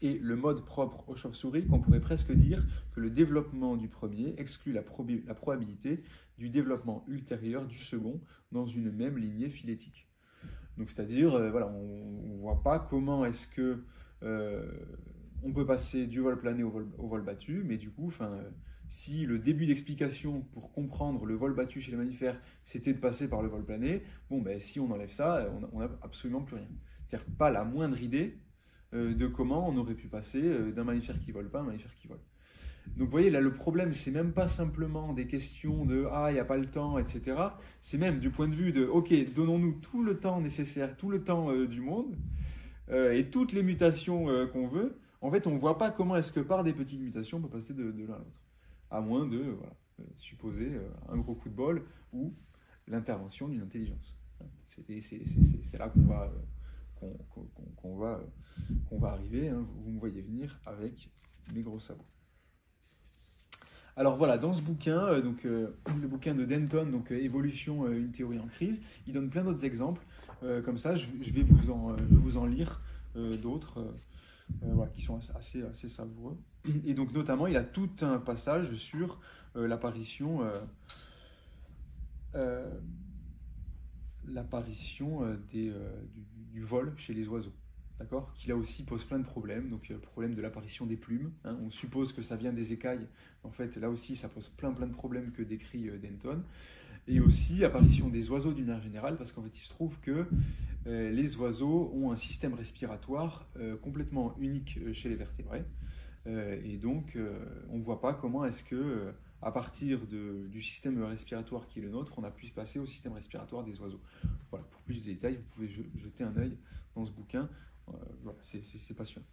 et le mode propre aux chauves-souris qu'on pourrait presque dire que le développement du premier exclut la probabilité du développement ultérieur du second dans une même lignée phylétique. Donc c'est-à-dire, voilà, on ne voit pas comment est-ce que on peut passer du vol plané au vol battu, mais du coup, si le début d'explication pour comprendre le vol battu chez les mammifères, c'était de passer par le vol plané, bon, ben, si on enlève ça, on n'a absolument plus rien. C'est-à-dire pas la moindre idée de comment on aurait pu passer d'un mammifère qui vole pas à un mammifère qui vole. Donc vous voyez, là, le problème, c'est même pas simplement des questions de « ah, il n'y a pas le temps », etc. C'est même du point de vue de « ok, donnons-nous tout le temps nécessaire, tout le temps du monde, et toutes les mutations qu'on veut ». En fait, on ne voit pas comment est-ce que par des petites mutations, on peut passer de l'un à l'autre. À moins de supposer un gros coup de bol ou l'intervention d'une intelligence. C'est là qu'on va arriver. Hein. Vous me voyez venir avec mes gros sabots. Alors voilà, dans ce bouquin, le bouquin de Denton, donc Évolution, une théorie en crise, il donne plein d'autres exemples. Comme ça, je vais vous en lire d'autres qui sont assez savoureux. Et donc notamment, il a tout un passage sur l'apparition du vol chez les oiseaux. D'accord ? Qui là aussi pose plein de problèmes. Donc le problème de l'apparition des plumes. Hein, on suppose que ça vient des écailles. En fait, là aussi, ça pose plein de problèmes que décrit Denton. Et aussi apparition des oiseaux d'une manière générale, parce qu'en fait, il se trouve que les oiseaux ont un système respiratoire complètement unique chez les vertébrés. Et donc, on ne voit pas comment est-ce que, à partir du système respiratoire qui est le nôtre, on a pu se passer au système respiratoire des oiseaux. Voilà, pour plus de détails, vous pouvez jeter un œil dans ce bouquin. Voilà, c'est passionnant.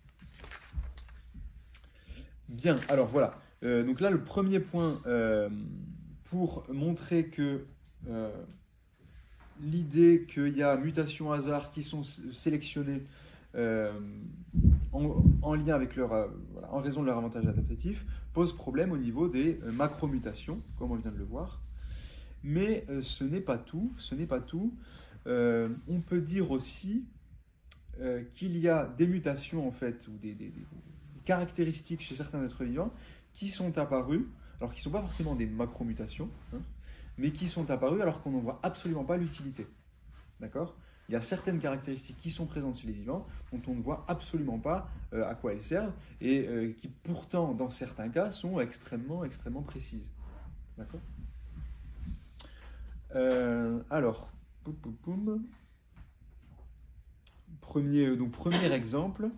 Bien, alors voilà. Donc là, le premier point pour montrer que l'idée qu'il y a mutations hasard qui sont sélectionnées en lien avec leur, voilà, en raison de leur avantage adaptatif, pose problème au niveau des macromutations, comme on vient de le voir. Mais ce n'est pas tout. Ce n'est pas tout. On peut dire aussi qu'il y a des mutations en fait, ou des caractéristiques chez certains êtres vivants qui sont apparues, alors qui ne sont pas forcément des macromutations, hein, mais qui sont apparues alors qu'on n'en voit absolument pas l'utilité. D'accord ? Il y a certaines caractéristiques qui sont présentes chez les vivants dont on ne voit absolument pas à quoi elles servent et qui pourtant, dans certains cas, sont extrêmement, extrêmement précises. D'accord ? Alors, premier exemple,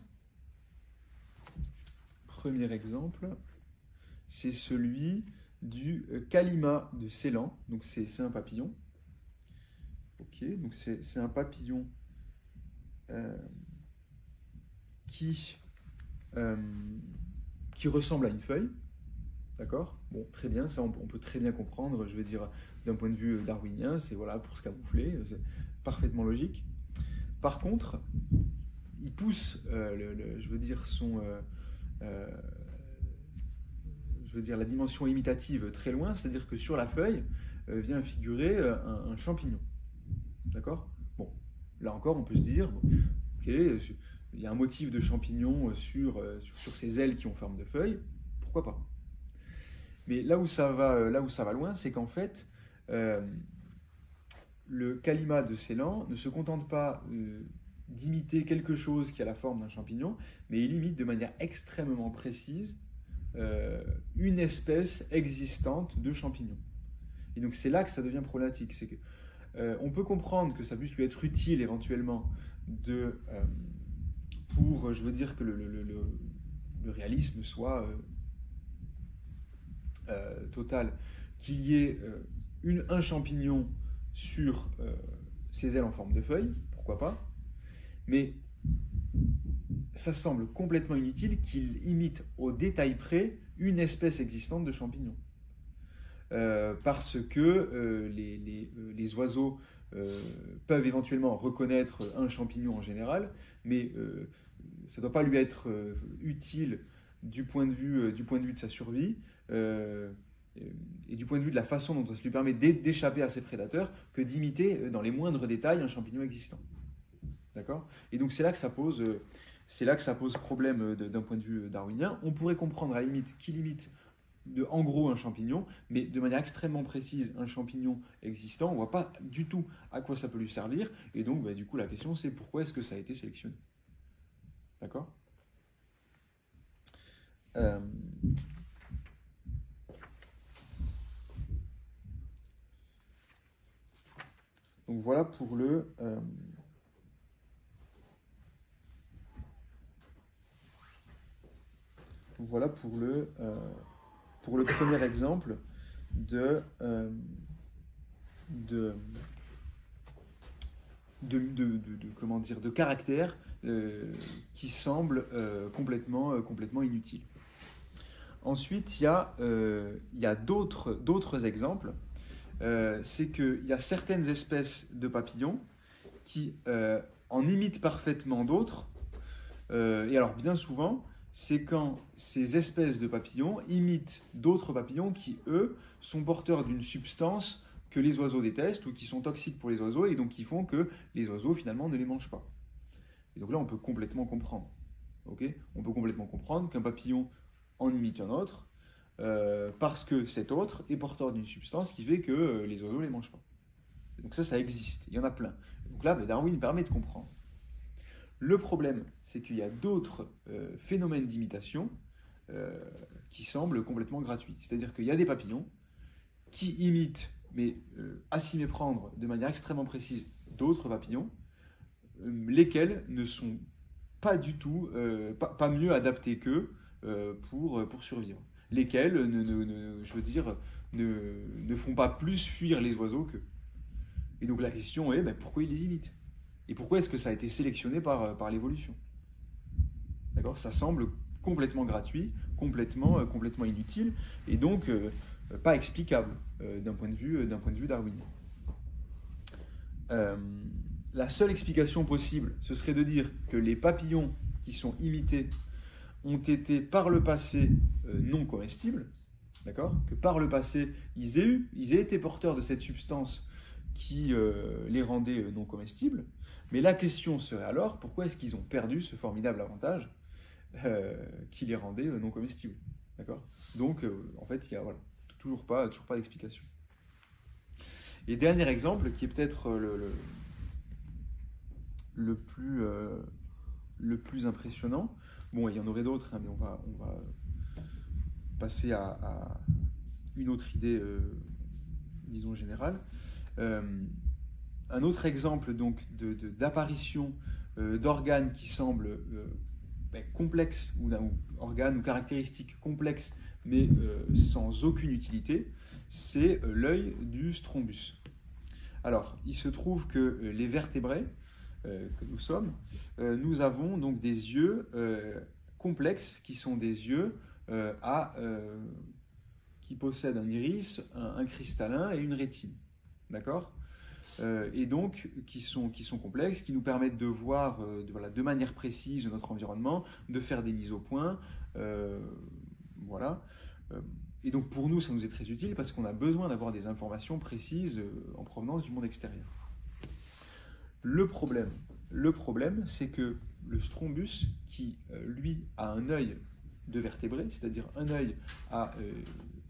c'est celui du calima de Ceylan. Donc c'est un papillon. Ok, donc c'est un papillon qui ressemble à une feuille. D'accord ? Bon, très bien, ça on peut très bien comprendre, je veux dire, d'un point de vue darwinien, c'est voilà, pour se camoufler, c'est parfaitement logique. Par contre, il pousse, je veux dire, la dimension imitative très loin, c'est-à-dire que sur la feuille vient figurer un champignon. D'accord ? Bon, là encore, on peut se dire, ok, il y a un motif de champignon sur ces ailes qui ont forme de feuille, pourquoi pas ? Mais là où ça va loin, c'est qu'en fait, le calima de Ceylan ne se contente pas d'imiter quelque chose qui a la forme d'un champignon, mais il imite de manière extrêmement précise une espèce existante de champignon. Et donc c'est là que ça devient problématique. C'est que on peut comprendre que ça puisse lui être utile éventuellement pour, je veux dire, que le réalisme soit total, qu'il y ait un champignon sur ses ailes en forme de feuille, pourquoi pas, mais ça semble complètement inutile qu'il imite au détail près une espèce existante de champignon. Parce que les oiseaux peuvent éventuellement reconnaître un champignon en général, mais ça ne doit pas lui être utile du point de vue de sa survie et du point de vue de la façon dont ça lui permet d'échapper à ses prédateurs que d'imiter dans les moindres détails un champignon existant. D'accord ? Et donc c'est là que ça pose problème d'un point de vue darwinien. On pourrait comprendre à la limite qu'il imite en gros un champignon, mais de manière extrêmement précise un champignon existant, on ne voit pas du tout à quoi ça peut lui servir, et donc du coup la question c'est pourquoi est-ce que ça a été sélectionné. D'accord ? Donc voilà pour le premier exemple de caractère qui semble complètement inutile. Ensuite, il y a d'autres exemples. C'est qu'il y a certaines espèces de papillons qui en imitent parfaitement d'autres. Et alors, bien souvent, c'est quand ces espèces de papillons imitent d'autres papillons qui, eux, sont porteurs d'une substance que les oiseaux détestent ou qui sont toxiques pour les oiseaux et donc qui font que les oiseaux, finalement, ne les mangent pas. Et donc là, on peut complètement comprendre. Okay ? On peut complètement comprendre qu'un papillon en imite un autre parce que cet autre est porteur d'une substance qui fait que les oiseaux ne les mangent pas. Et donc ça existe. Il y en a plein. Donc là, Darwin permet de comprendre. Le problème, c'est qu'il y a d'autres phénomènes d'imitation qui semblent complètement gratuits. C'est-à-dire qu'il y a des papillons qui imitent, mais à s'y méprendre de manière extrêmement précise, d'autres papillons, lesquels ne sont pas du tout, pas mieux adaptés qu'eux pour survivre. Lesquels, ne font pas plus fuir les oiseaux qu'eux. Et donc la question est, pourquoi ils les imitent ? Et pourquoi est-ce que ça a été sélectionné par l'évolution ? D'accord ? Ça semble complètement gratuit, complètement inutile, et donc pas explicable d'un point de vue darwinien. La seule explication possible, ce serait de dire que les papillons qui sont imités ont été par le passé non comestibles, d'accord ? Que par le passé, ils aient été porteurs de cette substance qui les rendait non comestibles. Mais la question serait alors, pourquoi est-ce qu'ils ont perdu ce formidable avantage qui les rendait non comestibles, d'accord ? Donc, en fait, il y a toujours pas d'explication. Et dernier exemple, qui est peut-être le plus impressionnant. Bon, il y en aurait d'autres, hein, mais on va passer à une autre idée, disons générale. Un autre exemple donc d'apparition d'organes qui semblent complexes, ou organes ou caractéristiques complexes, mais sans aucune utilité, c'est l'œil du Strombus. Alors, il se trouve que les vertébrés que nous sommes, nous avons donc des yeux complexes qui sont des yeux qui possèdent un iris, un cristallin et une rétine, d'accord ? Et donc qui sont complexes, qui nous permettent de voir de manière précise notre environnement, de faire des mises au point, voilà. Et donc pour nous, ça nous est très utile parce qu'on a besoin d'avoir des informations précises en provenance du monde extérieur. Le problème, c'est que le Strombus, qui lui a un œil de vertébré, c'est-à-dire un œil à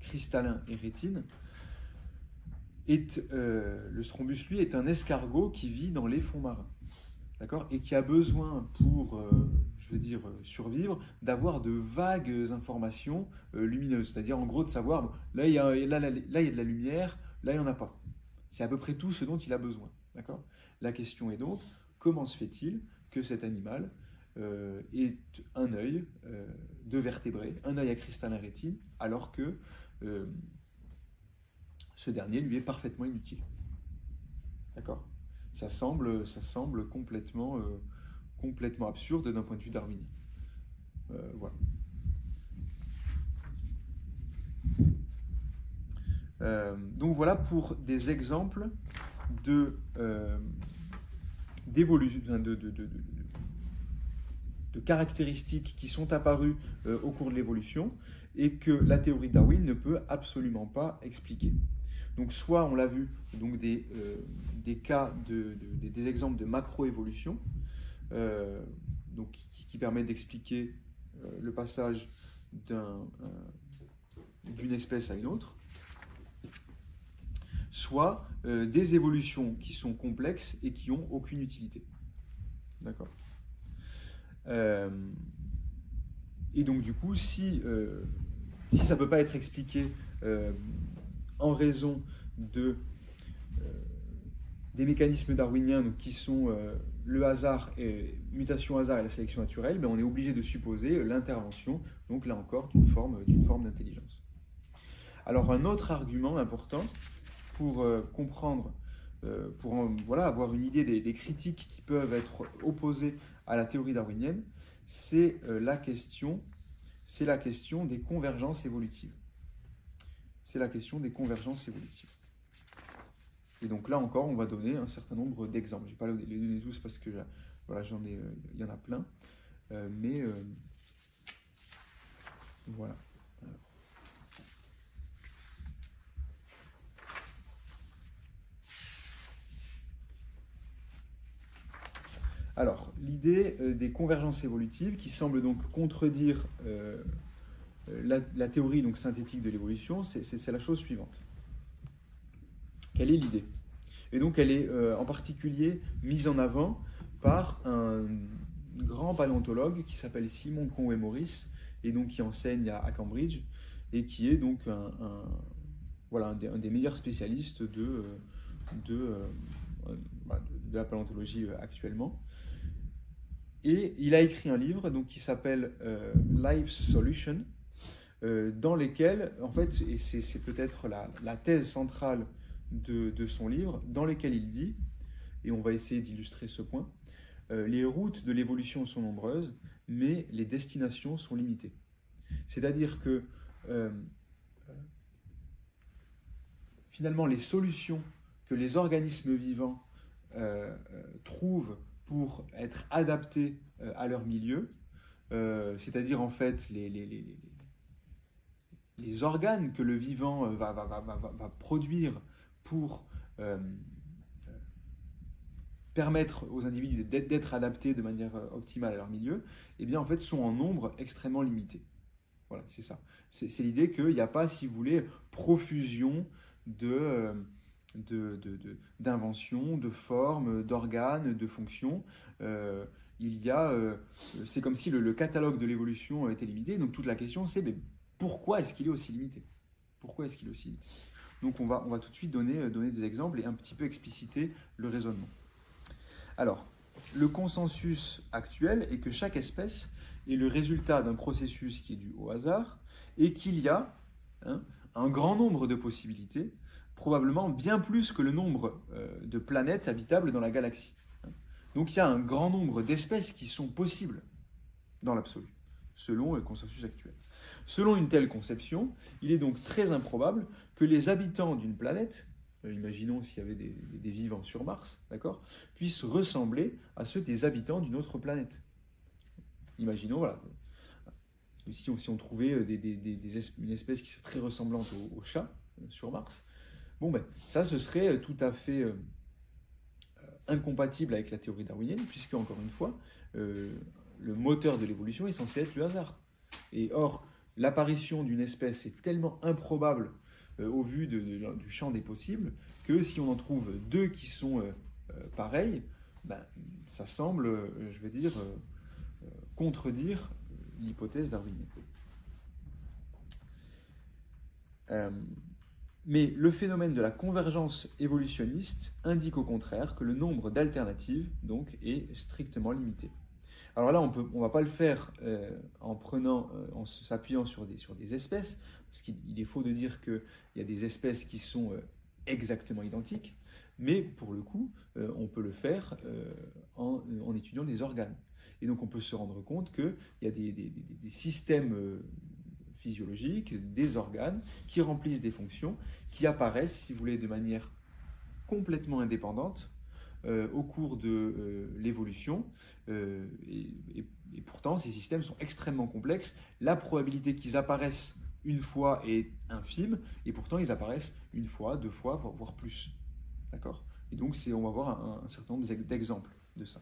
cristallin et rétine, le Strombus, lui, est un escargot qui vit dans les fonds marins, d'accord, et qui a besoin pour, survivre, d'avoir de vagues informations lumineuses, c'est-à-dire en gros de savoir, là il y a de la lumière, là il n'y en a pas. C'est à peu près tout ce dont il a besoin, d'accord. La question est donc, comment se fait-il que cet animal ait un œil de vertébré, un œil à cristallin rétine, alors que ce dernier lui est parfaitement inutile. D'accord ? Ça semble complètement absurde d'un point de vue darwinien. Voilà. Donc voilà pour des exemples d'évolution, de caractéristiques qui sont apparues au cours de l'évolution et que la théorie de Darwin ne peut absolument pas expliquer. Donc soit on l'a vu, donc des cas, des exemples de macroévolution, donc qui permettent d'expliquer le passage d'une espèce à une autre, soit des évolutions qui sont complexes et qui n'ont aucune utilité. D'accord. Et donc du coup, si ça ne peut pas être expliqué en raison des mécanismes darwiniens donc, qui sont le hasard, mutation hasard et la sélection naturelle, ben on est obligé de supposer l'intervention, donc là encore, d'une forme d'intelligence. Alors un autre argument important pour comprendre, avoir une idée des critiques qui peuvent être opposées à la théorie darwinienne, c'est la question des convergences évolutives. Et donc là encore, on va donner un certain nombre d'exemples. Je ne vais pas les donner tous parce que il y en a plein. Mais voilà. Alors, l'idée des convergences évolutives qui semble donc contredire la théorie donc, synthétique de l'évolution, c'est la chose suivante. Quelle est l'idée ? Et donc elle est en particulier mise en avant par un grand paléontologue qui s'appelle Simon Conway-Morris et donc qui enseigne à Cambridge et qui est donc un des meilleurs spécialistes de la paléontologie actuellement. Et il a écrit un livre donc, qui s'appelle Life's Solution, dans lesquels, en fait, et c'est peut-être la thèse centrale de son livre, dans lesquels il dit, et on va essayer d'illustrer ce point, les routes de l'évolution sont nombreuses, mais les destinations sont limitées. C'est-à-dire que finalement, les solutions que les organismes vivants trouvent pour être adaptés à leur milieu, c'est-à-dire en fait les organes que le vivant va produire pour permettre aux individus d'être adaptés de manière optimale à leur milieu, eh bien en fait sont en nombre extrêmement limité. Voilà, c'est ça. C'est l'idée qu'il n'y a pas, si vous voulez, profusion d'inventions, de formes, d'organes, de fonctions. C'est comme si le catalogue de l'évolution était limité. Donc toute la question c'est mais pourquoi est-ce qu'il est aussi limité? Pourquoi est-ce qu'il est aussi limité? Donc on va tout de suite donner des exemples et un petit peu expliciter le raisonnement. Alors, le consensus actuel est que chaque espèce est le résultat d'un processus qui est dû au hasard et qu'il y a un grand nombre de possibilités, probablement bien plus que le nombre de planètes habitables dans la galaxie. Donc il y a un grand nombre d'espèces qui sont possibles dans l'absolu, selon le consensus actuel. Selon une telle conception, il est donc très improbable que les habitants d'une planète, imaginons s'il y avait des vivants sur Mars, d'accord, puissent ressembler à ceux des habitants d'une autre planète. Imaginons, voilà, si on trouvait une espèce qui serait très ressemblante au chat sur Mars, bon ben, ça ce serait tout à fait incompatible avec la théorie darwinienne, puisque, encore une fois, le moteur de l'évolution est censé être le hasard. Et or, l'apparition d'une espèce est tellement improbable au vu du champ des possibles que si on en trouve deux qui sont pareils, ben, ça semble, contredire l'hypothèse darwinienne. Mais le phénomène de la convergence évolutionniste indique au contraire que le nombre d'alternatives donc, est strictement limité. Alors là, on ne va pas le faire en s'appuyant sur des espèces, parce qu'il est faux de dire qu'il y a des espèces qui sont exactement identiques, mais pour le coup, on peut le faire en étudiant des organes. Et donc on peut se rendre compte qu'il y a des systèmes physiologiques, des organes qui remplissent des fonctions, qui apparaissent, si vous voulez, de manière complètement indépendante au cours de l'évolution. Et pourtant, ces systèmes sont extrêmement complexes. La probabilité qu'ils apparaissent une fois est infime, et pourtant ils apparaissent une fois, deux fois, voire plus. D'accord ? Et donc, on va voir un certain nombre d'exemples de ça.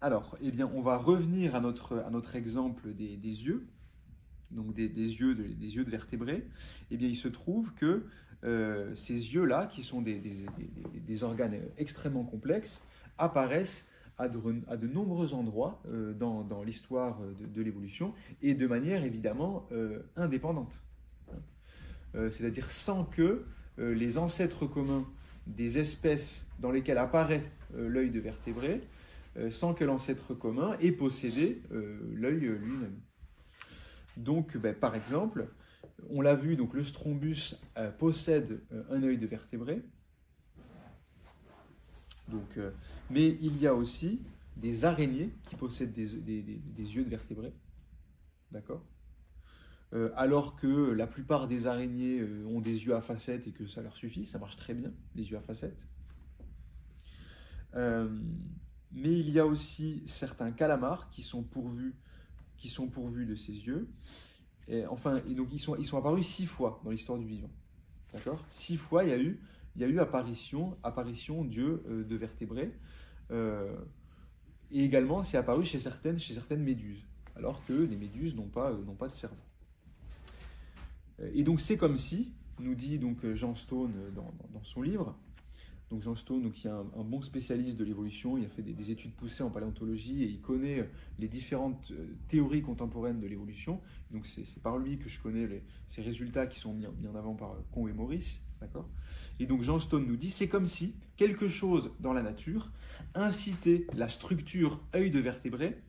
Alors, eh bien, on va revenir à notre exemple des yeux, donc des yeux de vertébrés. Eh bien, il se trouve que ces yeux-là, qui sont des organes extrêmement complexes, apparaissent à de nombreux endroits dans l'histoire de l'évolution et de manière évidemment indépendante. C'est-à-dire sans que les ancêtres communs des espèces dans lesquelles apparaît l'œil de vertébré, sans que l'ancêtre commun ait possédé l'œil lui-même. Donc, par exemple, on l'a vu, donc, le Strombus possède un œil de vertébré. Donc, mais il y a aussi des araignées qui possèdent des yeux de vertébrés. D'accord ? Alors que la plupart des araignées ont des yeux à facettes et que ça leur suffit, ça marche très bien, les yeux à facettes. Mais il y a aussi certains calamars qui sont pourvus de ces yeux. Et donc ils sont apparus 6 fois dans l'histoire du vivant. D'accord ? 6 fois il y a eu apparition d'yeux de vertébrés. Et également c'est apparu chez certaines méduses, alors que les méduses n'ont pas de cerveau. Et donc c'est comme si, nous dit donc Jean Stone dans son livre, donc Jean Stone, donc, qui est un bon spécialiste de l'évolution, il a fait des études poussées en paléontologie et il connaît les différentes théories contemporaines de l'évolution. Donc c'est par lui que je connais ces résultats qui sont mis en avant par Cohn et Morris. D'accord ? Et donc Jean Stone nous dit, c'est comme si quelque chose dans la nature incitait la structure œil de vertébré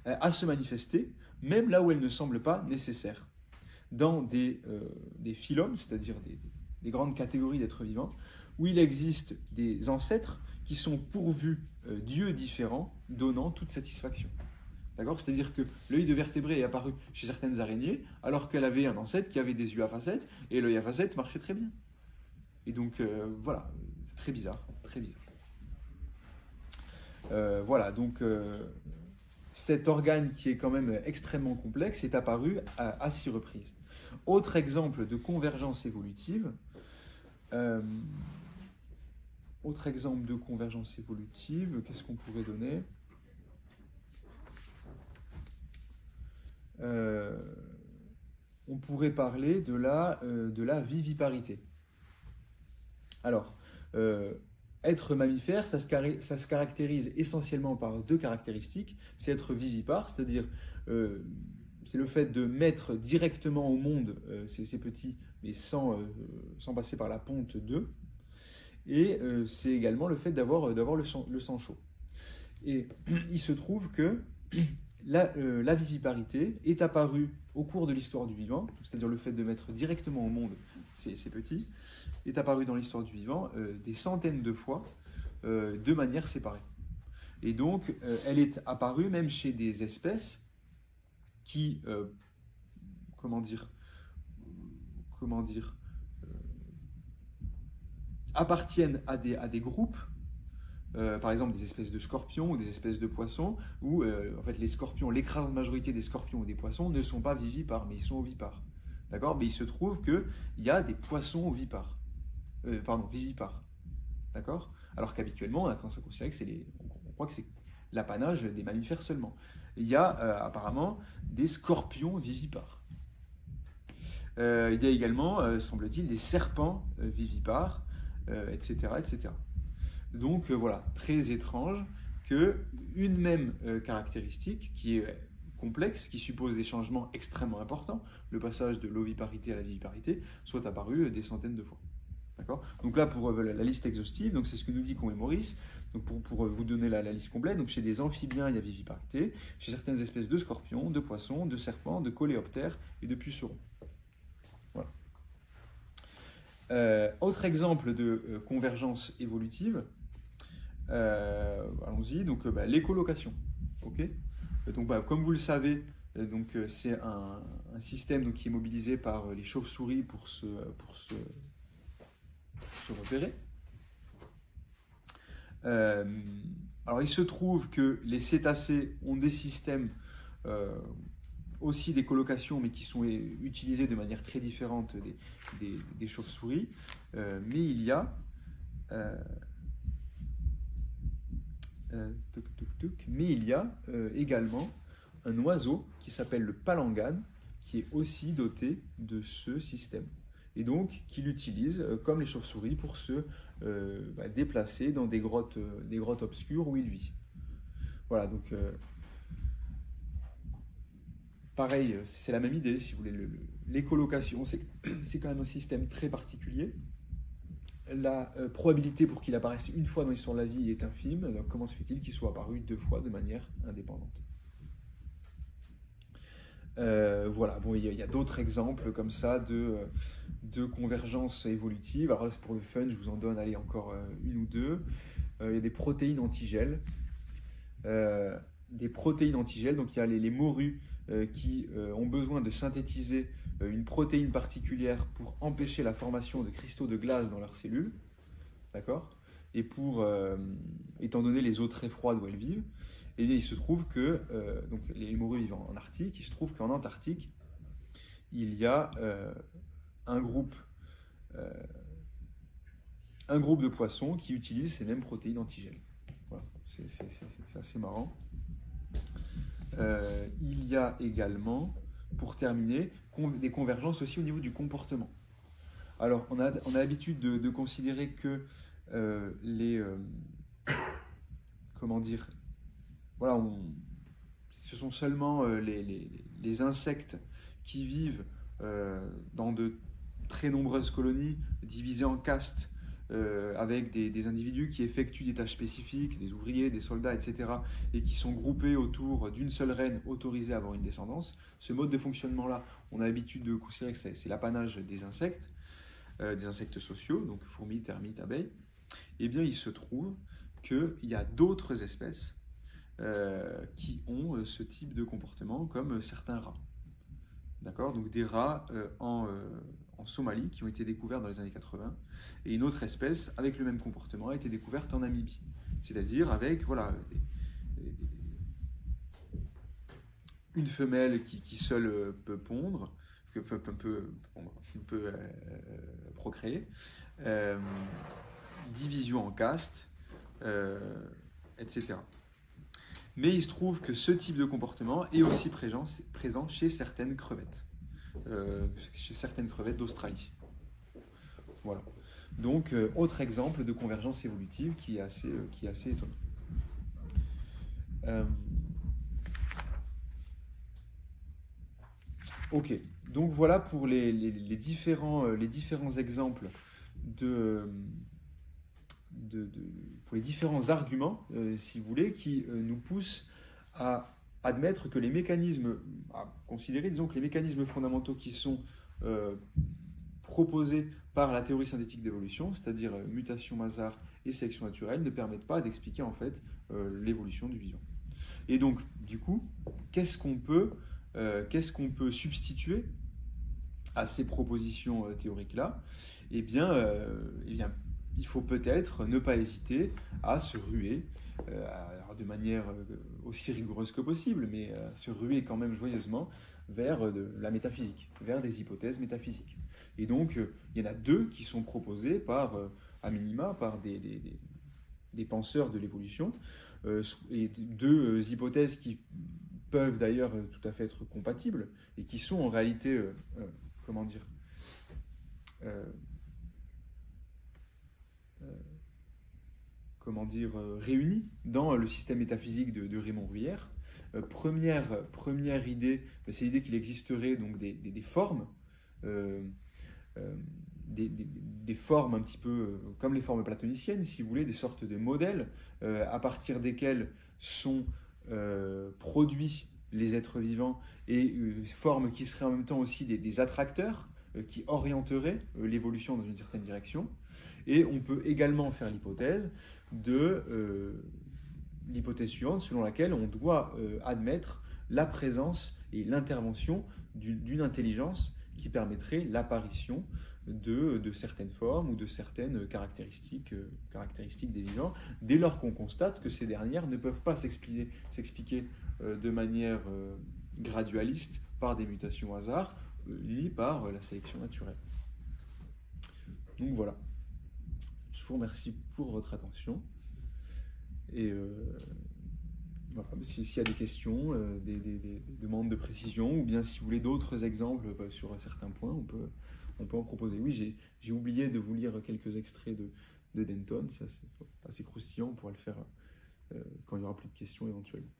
à se manifester, même là où elle ne semble pas nécessaire. Dans des phylums, c'est-à-dire des grandes catégories d'êtres vivants, où il existe des ancêtres qui sont pourvus d'yeux différents, donnant toute satisfaction. D'accord ? C'est-à-dire que l'œil de vertébré est apparu chez certaines araignées, alors qu'elle avait un ancêtre qui avait des yeux à facettes, et l'œil à facettes marchait très bien. Et donc, voilà, très bizarre, très bizarre. Voilà, donc cet organe qui est quand même extrêmement complexe est apparu à 6 reprises. Autre exemple de convergence évolutive, qu'est-ce qu'on pourrait donner ? On pourrait parler de la viviparité. Alors, être mammifère, ça se caractérise essentiellement par 2 caractéristiques. C'est être vivipare, c'est-à-dire c'est le fait de mettre directement au monde ces petits, mais sans passer par la ponte d'œufs. Et c'est également le fait d'avoir le sang chaud. Et il se trouve que la viviparité est apparue au cours de l'histoire du vivant, c'est-à-dire le fait de mettre directement au monde ces petits, est apparue dans l'histoire du vivant des centaines de fois de manière séparée. Et donc, elle est apparue même chez des espèces qui, appartiennent à des groupes, par exemple des espèces de scorpions ou des espèces de poissons, où en fait les scorpions, l'écrasante majorité des scorpions ou des poissons ne sont pas vivipares, mais ils sont ovipares. D'accord ? Mais il se trouve qu'il y a des poissons ovipares. Vivipares. D'accord ? Alors qu'habituellement, on a tendance à considérer que on croit que c'est l'apanage des mammifères seulement. Il y a apparemment des scorpions vivipares. Il y a également, semble-t-il, des serpents vivipares, etc., etc. Donc voilà, très étrange qu'une même caractéristique qui est complexe, qui suppose des changements extrêmement importants, le passage de l'oviparité à la viviparité, soit apparu des centaines de fois. D'accord ? Donc là, pour la liste exhaustive, donc c'est ce que nous dit Conway Morris. Donc pour vous donner la liste complète, donc chez des amphibiens, il y a viviparité, chez certaines espèces de scorpions, de poissons, de serpents, de coléoptères et de pucerons. Voilà. Autre exemple de convergence évolutive, allons-y, donc l'écolocation. Okay ? Donc, comme vous le savez, c'est un système donc, qui est mobilisé par les chauves-souris pour se repérer. Alors, il se trouve que les cétacés ont des systèmes aussi d'écolocation, mais qui sont utilisés de manière très différente des chauves-souris. Mais il y a également un oiseau qui s'appelle le palangane, qui est aussi doté de ce système. Et donc, qui l'utilise comme les chauves-souris pour se déplacer dans des grottes obscures où il vit. Voilà, donc pareil, c'est la même idée, si vous voulez. L'écolocation, c'est quand même un système très particulier. La probabilité pour qu'il apparaisse une fois dans l'histoire de la vie est infime. Donc, comment se fait-il qu'il soit apparu 2 fois de manière indépendante ? Voilà, bon, il y a d'autres exemples comme ça de convergence évolutive. Alors pour le fun, je vous en donne encore une ou deux. Il y a des protéines antigels. Donc il y a les morues qui ont besoin de synthétiser une protéine particulière pour empêcher la formation de cristaux de glace dans leurs cellules. D'accord ? Et étant donné les eaux très froides où elles vivent, et bien, il se trouve que donc les morues vivent en Arctique. Il se trouve qu'en Antarctique, il y a un groupe de poissons qui utilisent ces mêmes protéines antigels. Voilà, c'est assez marrant. Il y a également, pour terminer, des convergences aussi au niveau du comportement. Alors, on a l'habitude de considérer que voilà, ce sont seulement les insectes qui vivent dans de très nombreuses colonies divisées en castes avec des individus qui effectuent des tâches spécifiques, des ouvriers, des soldats, etc. et qui sont groupés autour d'une seule reine autorisée à avoir une descendance. Ce mode de fonctionnement-là, on a l'habitude de considérer que c'est l'apanage des insectes. des insectes sociaux, donc fourmis, termites, abeilles, eh bien il se trouve qu'il y a d'autres espèces qui ont ce type de comportement, comme certains rats. D'accord? Donc des rats en Somalie qui ont été découverts dans les années 80, et une autre espèce avec le même comportement a été découverte en Namibie, c'est-à-dire avec voilà, une femelle qui seule peut pondre, peut procréer, division en castes, etc. Mais il se trouve que ce type de comportement est aussi présent chez certaines crevettes, d'Australie. Voilà. Donc, autre exemple de convergence évolutive qui est assez étonnant. Ok, donc voilà pour les différents exemples pour les différents arguments, si vous voulez, qui nous poussent à admettre que à considérer, disons, que les mécanismes fondamentaux qui sont proposés par la théorie synthétique d'évolution, c'est-à-dire mutation, hasard et sélection naturelle, ne permettent pas d'expliquer en fait l'évolution du vivant. Et donc, du coup, qu'est-ce qu'on peut substituer à ces propositions théoriques-là? Eh bien, il faut peut-être ne pas hésiter à se ruer, alors de manière aussi rigoureuse que possible, mais se ruer quand même joyeusement vers la métaphysique, vers des hypothèses métaphysiques. Et donc, il y en a deux qui sont proposées à minima, par des penseurs de l'évolution, et deux hypothèses qui peuvent d'ailleurs tout à fait être compatibles, et qui sont en réalité, réunis dans le système métaphysique de Raymond Bruyère. Première idée, c'est l'idée qu'il existerait donc des formes, des formes un petit peu comme les formes platoniciennes, si vous voulez, des sortes de modèles à partir desquels sont produits les êtres vivants, et formes qui seraient en même temps aussi des attracteurs qui orienteraient l'évolution dans une certaine direction. Et on peut également faire l'hypothèse suivante, selon laquelle on doit admettre la présence et l'intervention d'une intelligence qui permettrait l'apparition de certaines formes ou de certaines caractéristiques des vivants, dès lors qu'on constate que ces dernières ne peuvent pas s'expliquer de manière gradualiste par des mutations au hasard, ni par la sélection naturelle. Donc voilà. Je vous remercie pour votre attention. Et voilà, s'il y a des questions, des demandes de précision, ou bien si vous voulez d'autres exemples sur certains points, on peut en proposer. Oui, j'ai oublié de vous lire quelques extraits de Denton, ça c'est assez croustillant, on pourra le faire quand il n'y aura plus de questions éventuellement.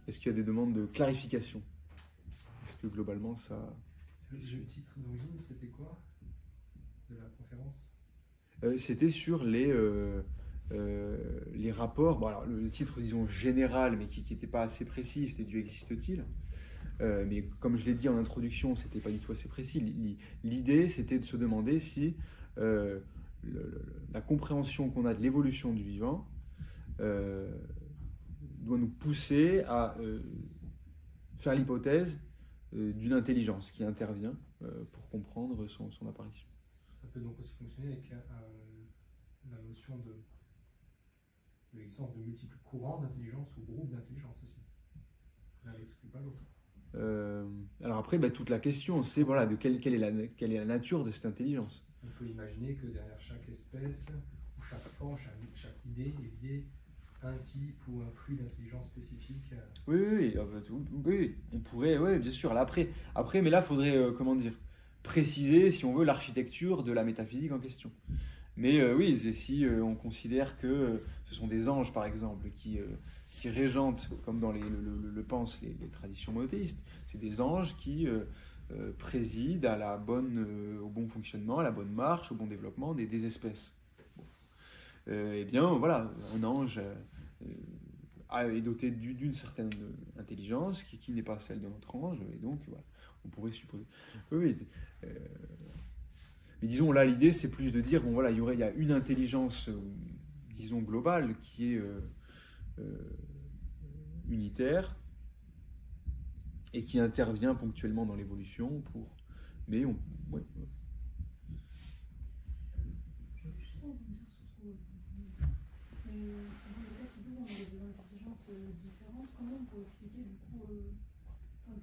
Est-ce qu'il y a des demandes de clarification? Est-ce que globalement ça... Le titre d'origine, c'était quoi de la conférence? C'était sur les rapports. Bon, alors, le titre, disons, général, mais qui n'était pas assez précis, c'était du existe-t-il. Mais comme je l'ai dit en introduction, c'était pas du tout assez précis. L'idée, c'était de se demander si la compréhension qu'on a de l'évolution du vivant doit nous pousser à faire l'hypothèse d'une intelligence qui intervient pour comprendre son apparition. Ça peut donc aussi fonctionner avec la notion de l'existence de multiples courants d'intelligence ou groupes d'intelligence aussi. L'un n'exclut pas l'autre. Alors après, toute la question, c'est voilà, de quelle est la nature de cette intelligence. On peut imaginer que derrière chaque espèce, ou chaque forme, chaque idée, il y ait un type ou un flux d'intelligence spécifique. Oui, on pourrait, oui, bien sûr. Là, après, mais là, il faudrait, préciser, si on veut, l'architecture de la métaphysique en question. Mais oui, si on considère que ce sont des anges, par exemple, qui régentent, comme dans le pensent les traditions monothéistes, c'est des anges qui président au bon fonctionnement, à la bonne marche, au bon développement des espèces. Bon. Eh bien, voilà, un ange est doté d'une certaine intelligence qui n'est pas celle de notre ange, et donc voilà, on pourrait supposer. Oui, mais disons là, l'idée c'est plus de dire bon voilà, il y a une intelligence, disons globale, qui est unitaire et qui intervient ponctuellement dans l'évolution pour. Mais on. Ouais. Je veux juste rebondir sur ce que vous dites. Mais dans le cas où on a des intelligences différentes, comment on peut expliquer du coup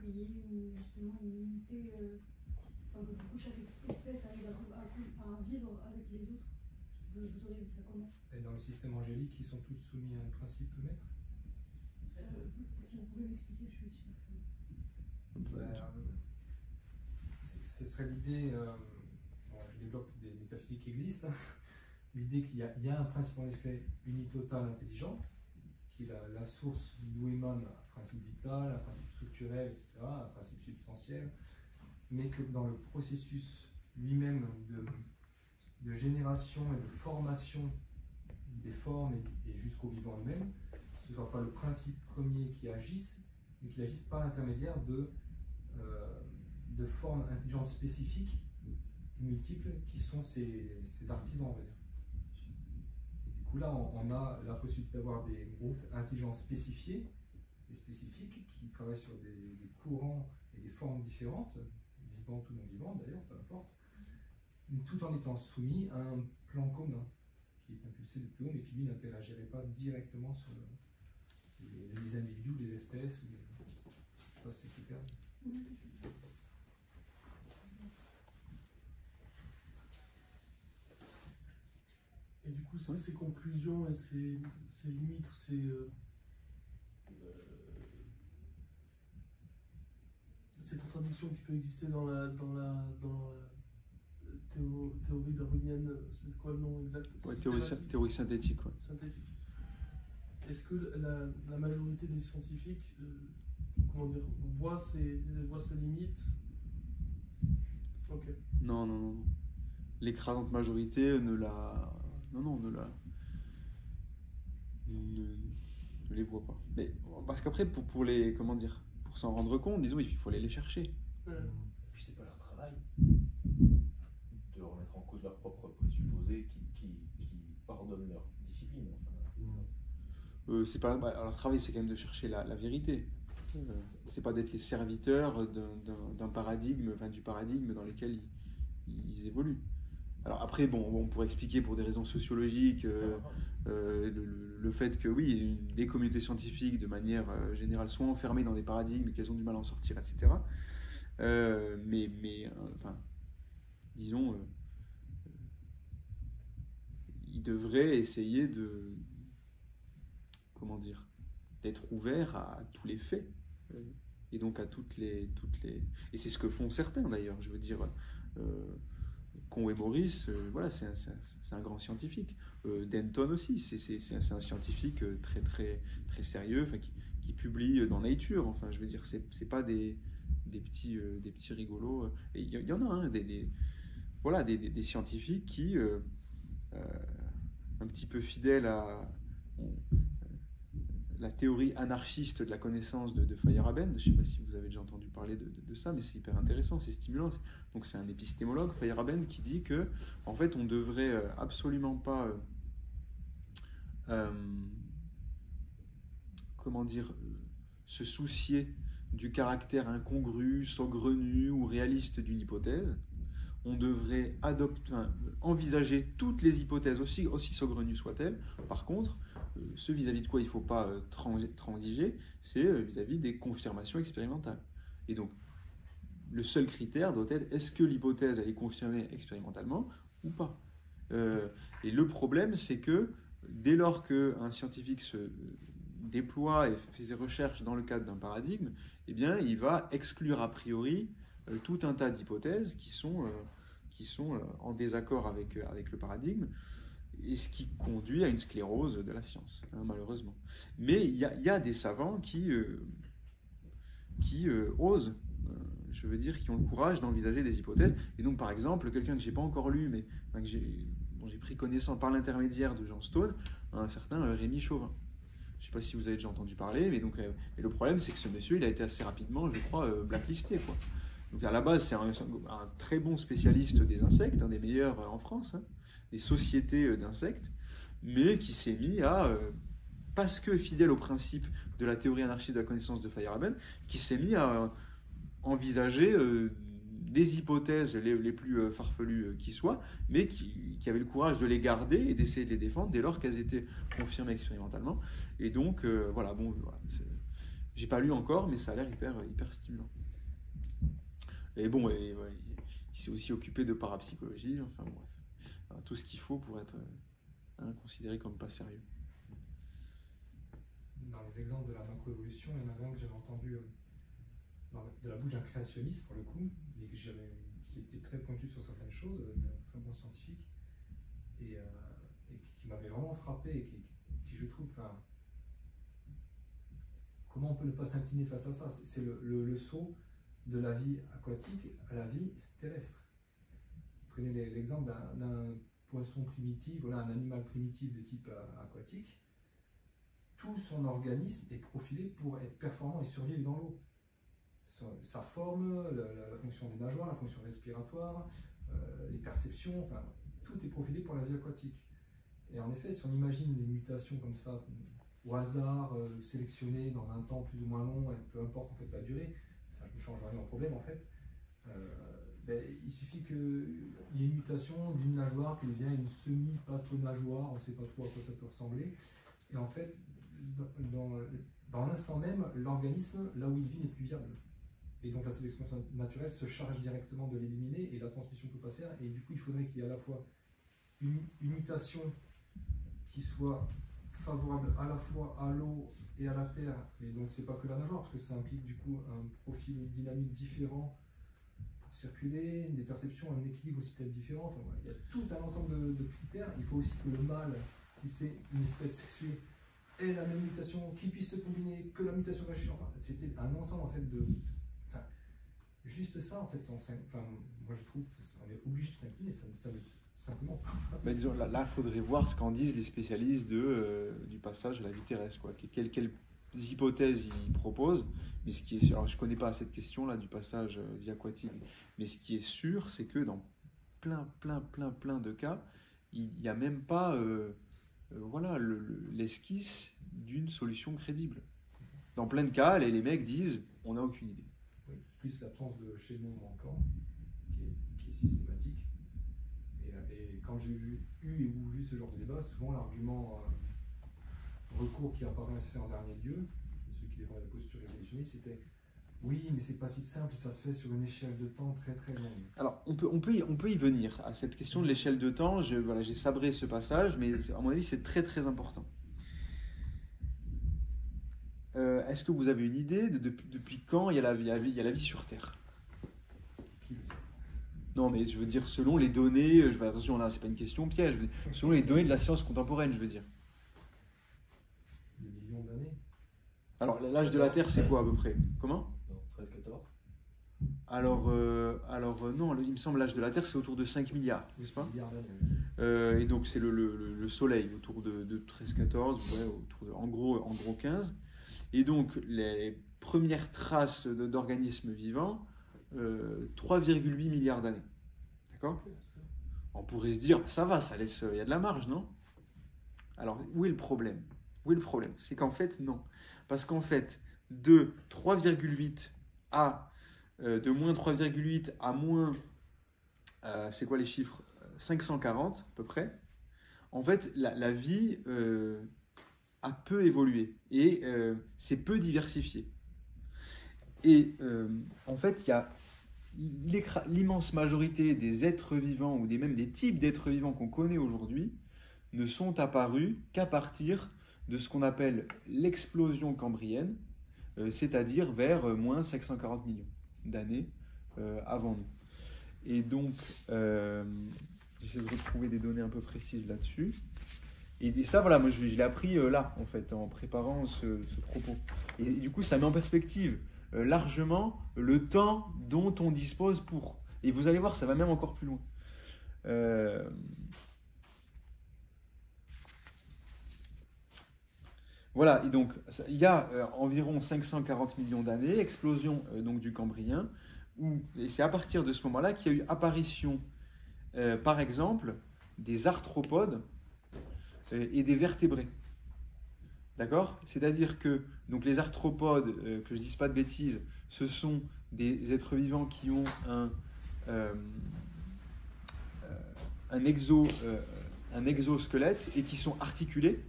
qu'il y ait justement une unité, que du coup chaque espèce arrive à vivre avec les autres? Vous auriez vu ça comment? Et dans le système angélique, ils sont tous soumis à un principe maître? Si vous pouvez m'expliquer, je suis sûre. Ce serait l'idée, je développe des métaphysiques qui existent, l'idée qu'il y a un principe en effet unitotal intelligent, qui est la source d'où émane un principe vital, un principe structurel, etc., un principe substantiel, mais que dans le processus lui-même de génération et de formation des formes et jusqu'au vivant lui-même, ce ne soit pas le principe premier qui agisse, mais qu'il agisse par l'intermédiaire de formes intelligentes spécifiques et multiples qui sont ces artisans, on va dire. Et du coup là, on a la possibilité d'avoir des groupes intelligents spécifiés et spécifiques qui travaillent sur des courants et des formes différentes, vivantes ou non vivantes d'ailleurs, peu importe, tout en étant soumis à un plan commun qui est impulsé de plus haut, mais qui lui n'interagirait pas directement sur les individus, les espèces. Je ne sais pas si c'est clair. Et du coup, ces conclusions et ces limites ou ces contradictions qui peuvent exister dans la théorie darwinienne, c'est quoi le nom exact? Ouais, théorie synthétique. Ouais. Synthétique. Est-ce que la majorité des scientifiques voient ces limites? Ok. Non. L'écrasante majorité ne les voit pas. Mais parce qu'après, pour s'en rendre compte, disons, il faut aller les chercher. Et puis c'est pas leur travail de remettre en cause leurs propres présupposés qui pardonnent leur discipline. C'est pas leur travail, c'est quand même de chercher la vérité. C'est pas d'être les serviteurs d'un paradigme, du paradigme dans lequel ils évoluent. Alors après, on pourrait expliquer pour des raisons sociologiques le fait que oui, les communautés scientifiques, de manière générale, sont enfermées dans des paradigmes, qu'elles ont du mal à en sortir, etc. Disons, ils devraient essayer d'être ouverts à tous les faits, et donc à toutes les... Et c'est ce que font certains d'ailleurs, je veux dire... Kohn et Morris, c'est un grand scientifique. Denton aussi, c'est un scientifique très, très, très sérieux, qui publie dans Nature. Enfin, je veux dire, c'est pas des petits rigolos. Et il y en a des scientifiques qui, un petit peu fidèles à la théorie anarchiste de la connaissance de Feyerabend. Je ne sais pas si vous avez déjà entendu parler de ça, mais c'est hyper intéressant, c'est stimulant. Donc c'est un épistémologue, Feyerabend, qui dit que en fait on devrait absolument pas se soucier du caractère incongru, saugrenu ou réaliste d'une hypothèse. On devrait envisager toutes les hypothèses, aussi saugrenues soient-elles. Par contre, ce vis-à-vis de quoi il ne faut pas transiger, c'est vis-à-vis des confirmations expérimentales. Et donc, le seul critère doit être, est-ce que l'hypothèse est confirmée expérimentalement ou pas? Et le problème, c'est que dès lors qu'un scientifique se déploie et fait ses recherches dans le cadre d'un paradigme, eh bien, il va exclure a priori tout un tas d'hypothèses qui sont en désaccord avec le paradigme, et ce qui conduit à une sclérose de la science, malheureusement. Mais il y a des savants qui osent, je veux dire, qui ont le courage d'envisager des hypothèses. Et donc, par exemple, quelqu'un que je n'ai pas encore lu, mais dont j'ai pris connaissance par l'intermédiaire de Jean Stone, un certain Rémi Chauvin. Je ne sais pas si vous avez déjà entendu parler, mais, donc, et le problème, c'est que ce monsieur, il a été assez rapidement, je crois, blacklisté, quoi. Donc à la base, c'est un très bon spécialiste des insectes, un des meilleurs en France, hein, des sociétés d'insectes, mais qui s'est mis à, parce que fidèle au principe de la théorie anarchiste de la connaissance de Feyerabend, qui s'est mis à envisager des hypothèses les plus farfelues qui soient, mais qui avait le courage de les garder et d'essayer de les défendre dès lors qu'elles étaient confirmées expérimentalement. Et donc, voilà, bon, voilà, j'ai pas lu encore, mais ça a l'air hyper stimulant. Et bon, ouais, il s'est aussi occupé de parapsychologie, enfin bref, enfin, tout ce qu'il faut pour être considéré comme pas sérieux. Dans les exemples de la macroévolution, il y en avait un que j'avais entendu de la bouche d'un créationniste pour le coup, mais qui était très pointu sur certaines choses, un très bon scientifique, et qui m'avait vraiment frappé, et qui je trouve, comment on peut ne pas s'incliner face à ça? C'est le saut de la vie aquatique à la vie terrestre. Prenez l'exemple d'un poisson primitif, voilà, un animal primitif de type aquatique. Tout son organisme est profilé pour être performant et survivre dans l'eau. Sa forme, la fonction des nageoires, la fonction respiratoire, les perceptions, enfin, tout est profilé pour la vie aquatique. Et en effet, si on imagine des mutations comme ça, au hasard, sélectionnées dans un temps plus ou moins long, et peu importe en fait la durée, ça ne change rien au problème en fait. Il suffit qu'il y ait une mutation d'une nageoire qui devient une semi-pato-nageoire, on ne sait pas trop à quoi ça peut ressembler. Et en fait, dans l'instant même, l'organisme, là où il vit, n'est plus viable. Et donc la sélection naturelle se charge directement de l'éliminer et la transmission ne peut pas se faire. Et du coup, il faudrait qu'il y ait à la fois une mutation qui soit favorable à la fois à l'eau et à la terre. Et donc, c'est pas que la nageoire, parce que ça implique du coup un profil dynamique différent pour circuler, des perceptions, un équilibre aussi peut-être différent. Enfin, voilà, il y a tout un ensemble de critères. Il faut aussi que le mâle, si c'est une espèce sexuée, ait la même mutation, qui puisse se combiner, que la mutation machine. Enfin, c'était un ensemble en fait de. Enfin, juste ça en fait. Moi je trouve qu'on est obligé de s'incliner. Ça ne simplement pas. Mais disons, là, il faudrait voir ce qu'en disent les spécialistes du passage à la vie terrestre, quoi. Quelles hypothèses ils proposent. Mais ce qui est sûr, alors je ne connais pas cette question-là du passage vie aquatique, mais ce qui est sûr, c'est que dans plein de cas, il n'y a même pas voilà, l'esquisse d'une solution crédible. Dans plein de cas, les mecs disent on n'a aucune idée. Oui, plus l'absence de schéma manquant qui est systématique. Et quand j'ai eu ce genre de débat, souvent l'argument recours qui apparaissait en dernier lieu, ceux qui défendaient la posture évolutionniste, c'était oui, mais c'est pas si simple, ça se fait sur une échelle de temps très très longue. Alors, on peut y venir à cette question de l'échelle de temps. J'ai sabré ce passage, mais à mon avis, c'est très très important. Est-ce que vous avez une idée depuis quand il y a la vie sur Terre? Qui le sait? Non, mais je veux dire, selon les données, attention là, c'est pas une question piège, selon les données de la science contemporaine, je veux dire. Des millions d'années. Alors, l'âge de la Terre, c'est quoi à peu près? Comment? 13-14. Alors non, il me semble l'âge de la Terre, c'est autour de 5 milliards, n'est-ce pas? Milliards d'années. Et donc, c'est le Soleil, autour de 13-14, ouais, en gros 15. Et donc, les premières traces d'organismes vivants, 3,8 milliards d'années. D'accord? On pourrait se dire, ça va, il y a de la marge, non? Alors, où est le problème? C'est qu'en fait, non. Parce qu'en fait, de 3,8 à de moins 3,8 à moins, c'est quoi les chiffres? 540 à peu près. En fait, la vie a peu évolué et c'est peu diversifié. Et en fait, il y a l'immense majorité des êtres vivants ou même des types d'êtres vivants qu'on connaît aujourd'hui ne sont apparus qu'à partir de ce qu'on appelle l'explosion cambrienne, c'est-à-dire vers moins 540 millions d'années avant nous. Et donc, j'essaie de retrouver des données un peu précises là-dessus. Et ça, voilà, moi je l'ai appris là, en fait, en préparant ce propos. Et du coup, ça met en perspective largement le temps dont on dispose pour. Et vous allez voir, ça va même encore plus loin. Voilà, et donc il y a environ 540 millions d'années, explosion donc du Cambrien, et c'est à partir de ce moment-là qu'il y a eu apparition, par exemple, des arthropodes et des vertébrés. D'accord? C'est-à-dire que donc les arthropodes, que je ne dise pas de bêtises, ce sont des êtres vivants qui ont un exosquelette et qui sont articulés.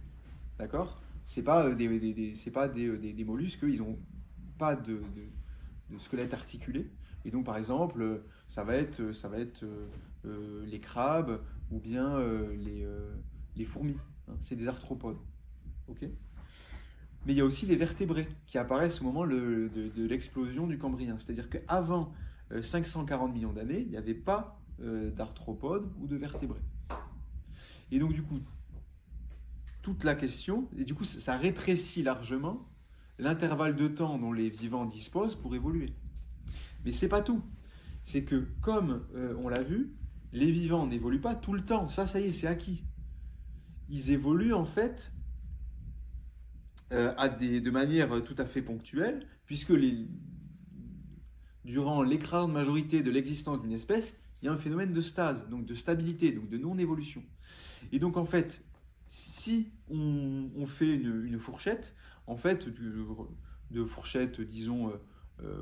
D'accord? C'est pas des mollusques, ils n'ont pas de squelette articulé. Et donc, par exemple, ça va être les crabes ou bien les fourmis. Hein, c'est des arthropodes. Ok? Mais il y a aussi les vertébrés qui apparaissent au moment de l'explosion du Cambrien. C'est-à-dire qu'avant 540 millions d'années, il n'y avait pas d'arthropodes ou de vertébrés. Et donc, du coup, toute la question, et du coup, ça rétrécit largement l'intervalle de temps dont les vivants disposent pour évoluer. Mais c'est pas tout. C'est que, comme on l'a vu, les vivants n'évoluent pas tout le temps. Ça y est, c'est acquis. Ils évoluent en fait de manière tout à fait ponctuelle, puisque durant l'écrasante majorité de l'existence d'une espèce, il y a un phénomène de stase, donc de stabilité, donc de non-évolution. Et donc en fait, si on fait une fourchette, en fait, de fourchette, disons,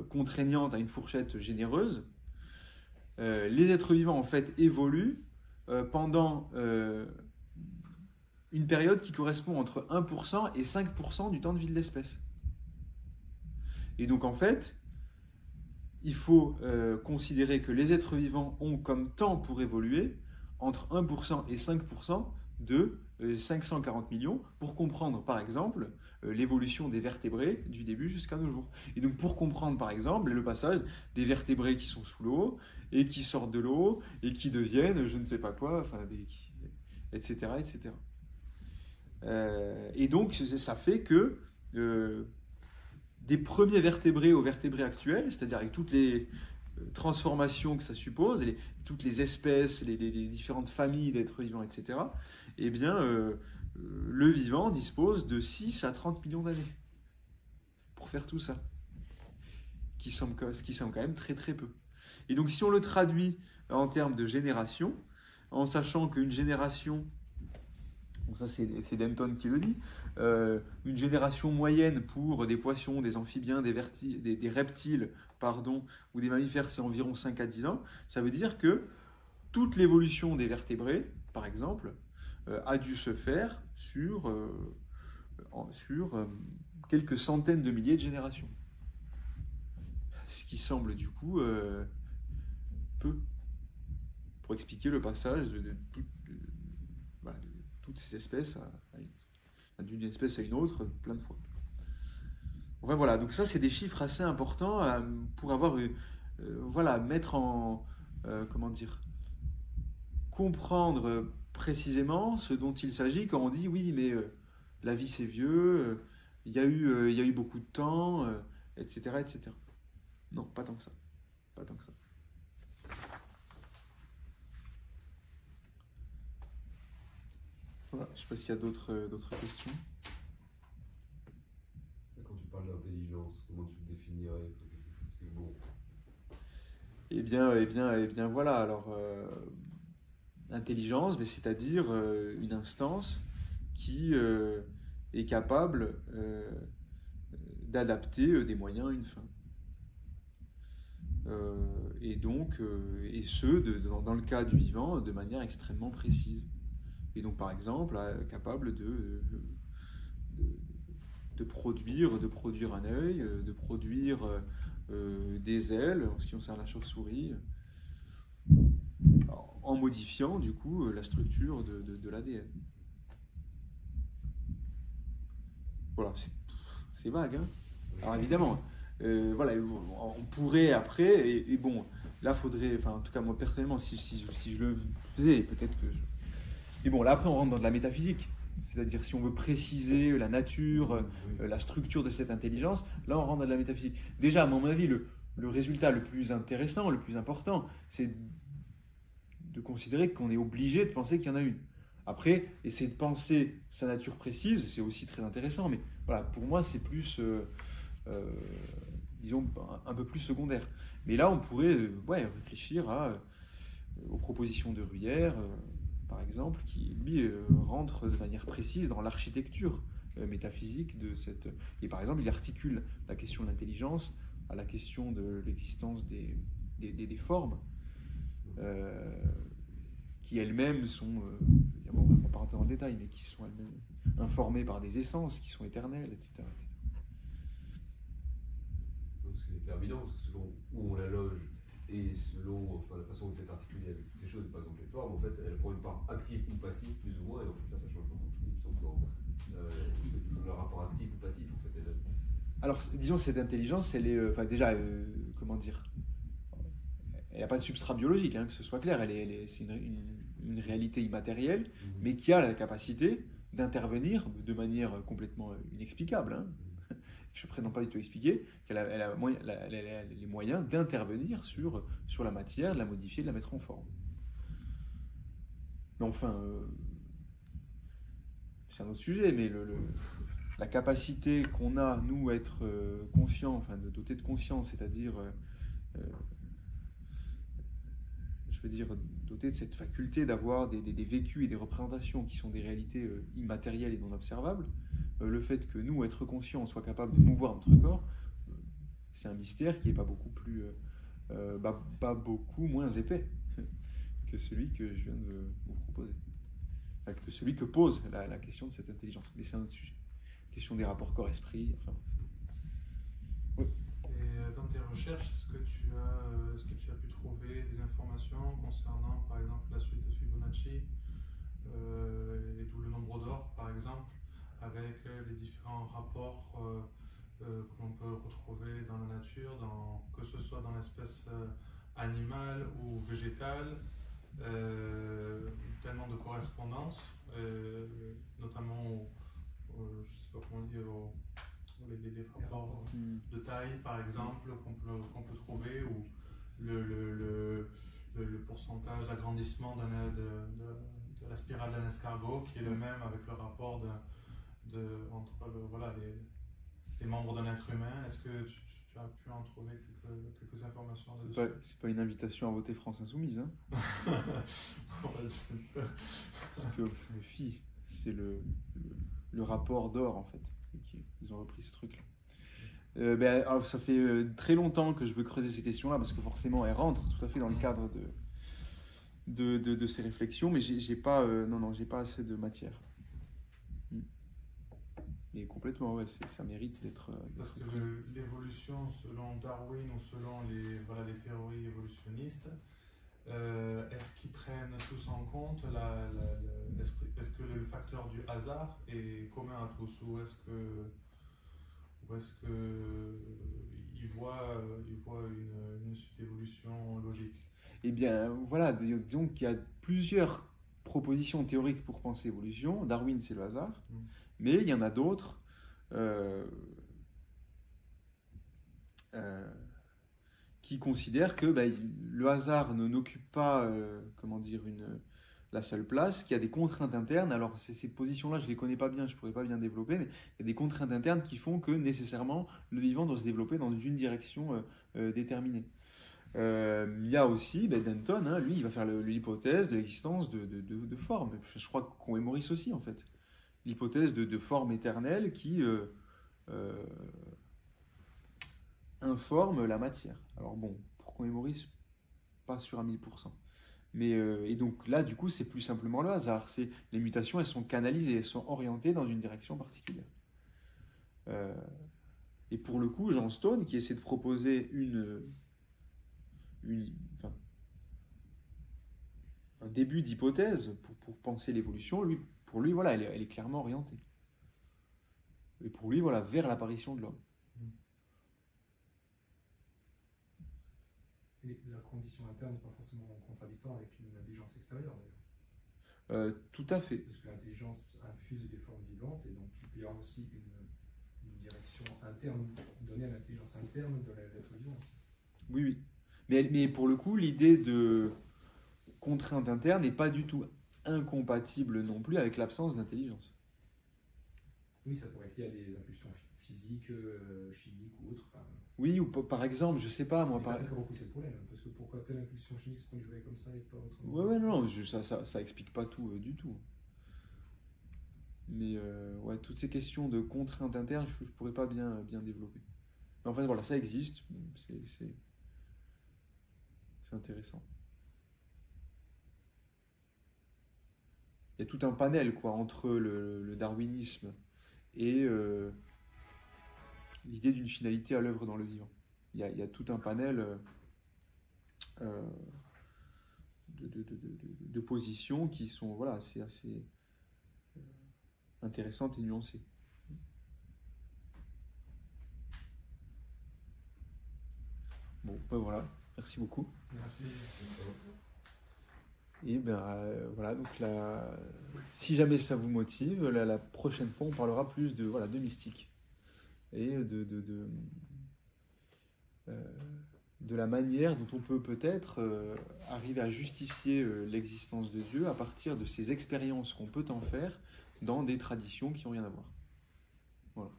contraignante à une fourchette généreuse, les êtres vivants en fait évoluent pendant une période qui correspond entre 1% et 5% du temps de vie de l'espèce. Et donc en fait, il faut considérer que les êtres vivants ont comme temps pour évoluer entre 1% et 5% de 540 millions pour comprendre par exemple l'évolution des vertébrés du début jusqu'à nos jours. Et donc pour comprendre par exemple le passage des vertébrés qui sont sous l'eau et qui sortent de l'eau et qui deviennent je ne sais pas quoi, enfin, etc. etc. Et donc ça fait que des premiers vertébrés aux vertébrés actuels, c'est-à-dire avec toutes les transformations que ça suppose, toutes les espèces, les différentes familles d'êtres vivants, etc., eh bien, le vivant dispose de 6 à 30 millions d'années pour faire tout ça, ce qui semble quand même très très peu. Et donc si on le traduit en termes de génération, en sachant qu'une génération, donc ça c'est Denton qui le dit, une génération moyenne pour des poissons, des amphibiens, des reptiles, ou des mammifères, c'est environ 5 à 10 ans, ça veut dire que toute l'évolution des vertébrés, par exemple, a dû se faire sur quelques centaines de milliers de générations. Ce qui semble du coup peu pour expliquer le passage de toutes ces espèces d'une espèce à une autre plein de fois. Enfin, voilà, donc ça c'est des chiffres assez importants pour avoir mettre en comprendre précisément ce dont il s'agit quand on dit oui mais la vie c'est vieux, il y a eu beaucoup de temps, etc., etc. Non, pas tant que ça. Pas tant que ça. Voilà, je ne sais pas s'il y a d'autres questions. Quand tu parles d'intelligence, comment tu le définirais? Parce que bon... Eh bien, voilà. Alors, intelligence, mais c'est-à-dire une instance qui est capable d'adapter des moyens à une fin. Et donc, dans le cas du vivant, de manière extrêmement précise. Et donc, par exemple, capable de produire un œil, de produire des ailes, en ce qui concerne la chauve-souris, en modifiant, du coup, la structure de l'ADN. Voilà, c'est vague, hein. Alors, évidemment, on pourrait après, et bon, là, faudrait, enfin, en tout cas, moi, personnellement, si je le faisais, peut-être que... Et bon, là, après, on rentre dans de la métaphysique. C'est-à-dire, si on veut préciser la nature, la structure de cette intelligence, là, on rentre dans de la métaphysique. Déjà, à mon avis, le résultat le plus intéressant, le plus important, c'est de considérer qu'on est obligé de penser qu'il y en a une. Après, essayer de penser sa nature précise, c'est aussi très intéressant, mais voilà, pour moi, c'est plus, disons, un peu plus secondaire. Mais là, on pourrait réfléchir aux propositions de Bruyère, par exemple, qui, lui, rentre de manière précise dans l'architecture métaphysique de cette... Et par exemple, il articule la question de l'intelligence à la question de l'existence des formes, qui elles-mêmes sont, on ne va pas rentrer dans le détail, mais qui sont elles-mêmes informées par des essences, qui sont éternelles, etc. Donc c'est déterminant, parce que selon où on la loge et selon la façon dont est articulée avec toutes ces choses, par exemple les formes, en fait, elles prennent une part active ou passive, plus ou moins, et en fait là ça change beaucoup tout. C'est toujours le rapport actif ou passif, en fait. Alors, disons, cette intelligence, elle est, déjà, comment dire, elle n'a pas de substrat biologique, que ce soit clair, c'est une réalité immatérielle, mais qui a la capacité d'intervenir de manière complètement inexplicable. Je ne prétends pas du tout expliquer qu'elle a les moyens d'intervenir sur la matière, de la modifier, de la mettre en forme. Mais enfin, c'est un autre sujet, mais la capacité qu'on a, nous, à être conscients, enfin, de doter de conscience, c'est-à-dire, je veux dire, doter de cette faculté d'avoir des vécus et des représentations qui sont des réalités immatérielles et non observables, le fait que nous, être conscients, soit capable de mouvoir notre corps, c'est un mystère qui n'est pas beaucoup plus, pas beaucoup moins épais que celui que je viens de vous proposer. Enfin, que celui que pose la question de cette intelligence. Mais c'est un autre sujet. Question des rapports corps-esprit. Enfin. Oui. Et dans tes recherches, est-ce que tu as pu trouver des informations concernant, par exemple, la suite de Fibonacci, et d'où le nombre d'or, par exemple, avec les différents rapports que l'on peut retrouver dans la nature, que ce soit dans l'espèce animale ou végétale, tellement de correspondances, notamment je ne sais pas comment dire, les rapports de taille, par exemple, qu'on peut trouver, ou le pourcentage d'agrandissement de la spirale d'un escargot, qui est le même avec le rapport entre les membres d'un être humain. Est-ce que tu as pu en trouver quelques informations là-dessus? C'est pas une invitation à voter France Insoumise, hein. Parce que, fille, c'est le rapport d'or, en fait. Ils ont repris ce truc-là. Alors, ça fait très longtemps que je veux creuser ces questions-là, parce que forcément, elles rentrent tout à fait dans le cadre de ces réflexions, mais j'ai pas assez de matière. Et complètement, ouais, ça mérite d'être... Parce que l'évolution, selon Darwin ou selon les théories évolutionnistes, est-ce qu'ils prennent tous en compte est-ce que le facteur du hasard est commun à tous, ou est-ce qu'ils voient une suite d'évolution logique? Eh bien, voilà, disons qu'il y a plusieurs propositions théoriques pour penser l'évolution. Darwin, c'est le hasard, mais il y en a d'autres qui considèrent que le hasard n'occupe pas, la seule place, qu'il y a des contraintes internes. Alors, ces positions-là, je ne les connais pas bien, je ne pourrais pas bien développer, mais il y a des contraintes internes qui font que nécessairement le vivant doit se développer dans une direction déterminée. Il y a aussi Denton, lui, il va faire l'hypothèse de l'existence de formes. Je crois qu'on est Maurice aussi, en fait. L'hypothèse de formes éternelles qui informent la matière. Alors bon, pour qu'on est Maurice, pas sûr à 1000%. Mais, et donc là, du coup, c'est plus simplement le hasard. Les mutations, elles sont canalisées, elles sont orientées dans une direction particulière. Et pour le coup, Jean Stone, qui essaie de proposer un début d'hypothèse pour penser l'évolution, pour lui, voilà, elle est clairement orientée. Et pour lui, voilà, vers l'apparition de l'homme. Et la condition interne n'est pas forcément contradictoire avec une intelligence extérieure, d'ailleurs. Tout à fait. Parce que l'intelligence infuse des formes vivantes, et donc il peut y avoir aussi une direction interne donnée à l'intelligence interne de l'être vivant. Oui. Mais pour le coup, l'idée de contrainte interne n'est pas du tout incompatible non plus avec l'absence d'intelligence. Oui, ça pourrait être lié à des impulsions physiques, chimiques ou autres. Enfin, Oui, ou par exemple, je sais pas, moi, mais ça fait que repousser le problème, parce que pourquoi telle impulsion chimique se produirait comme ça et pas autrement? Ouais, non, ça explique pas tout du tout. Mais ouais, toutes ces questions de contraintes internes, je pourrais pas bien développer. Mais en fait, voilà, ça existe, c'est intéressant. Il y a tout un panel quoi, entre le darwinisme et l'idée d'une finalité à l'œuvre dans le vivant. Il y a tout un panel de positions qui sont voilà, assez intéressantes et nuancées. Bon, ben voilà, merci beaucoup. Merci. Et ben voilà, donc si jamais ça vous motive, la prochaine fois on parlera plus de mystique et de la manière dont on peut peut-être arriver à justifier l'existence de Dieu à partir de ces expériences qu'on peut en faire dans des traditions qui n'ont rien à voir. Voilà.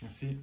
Merci.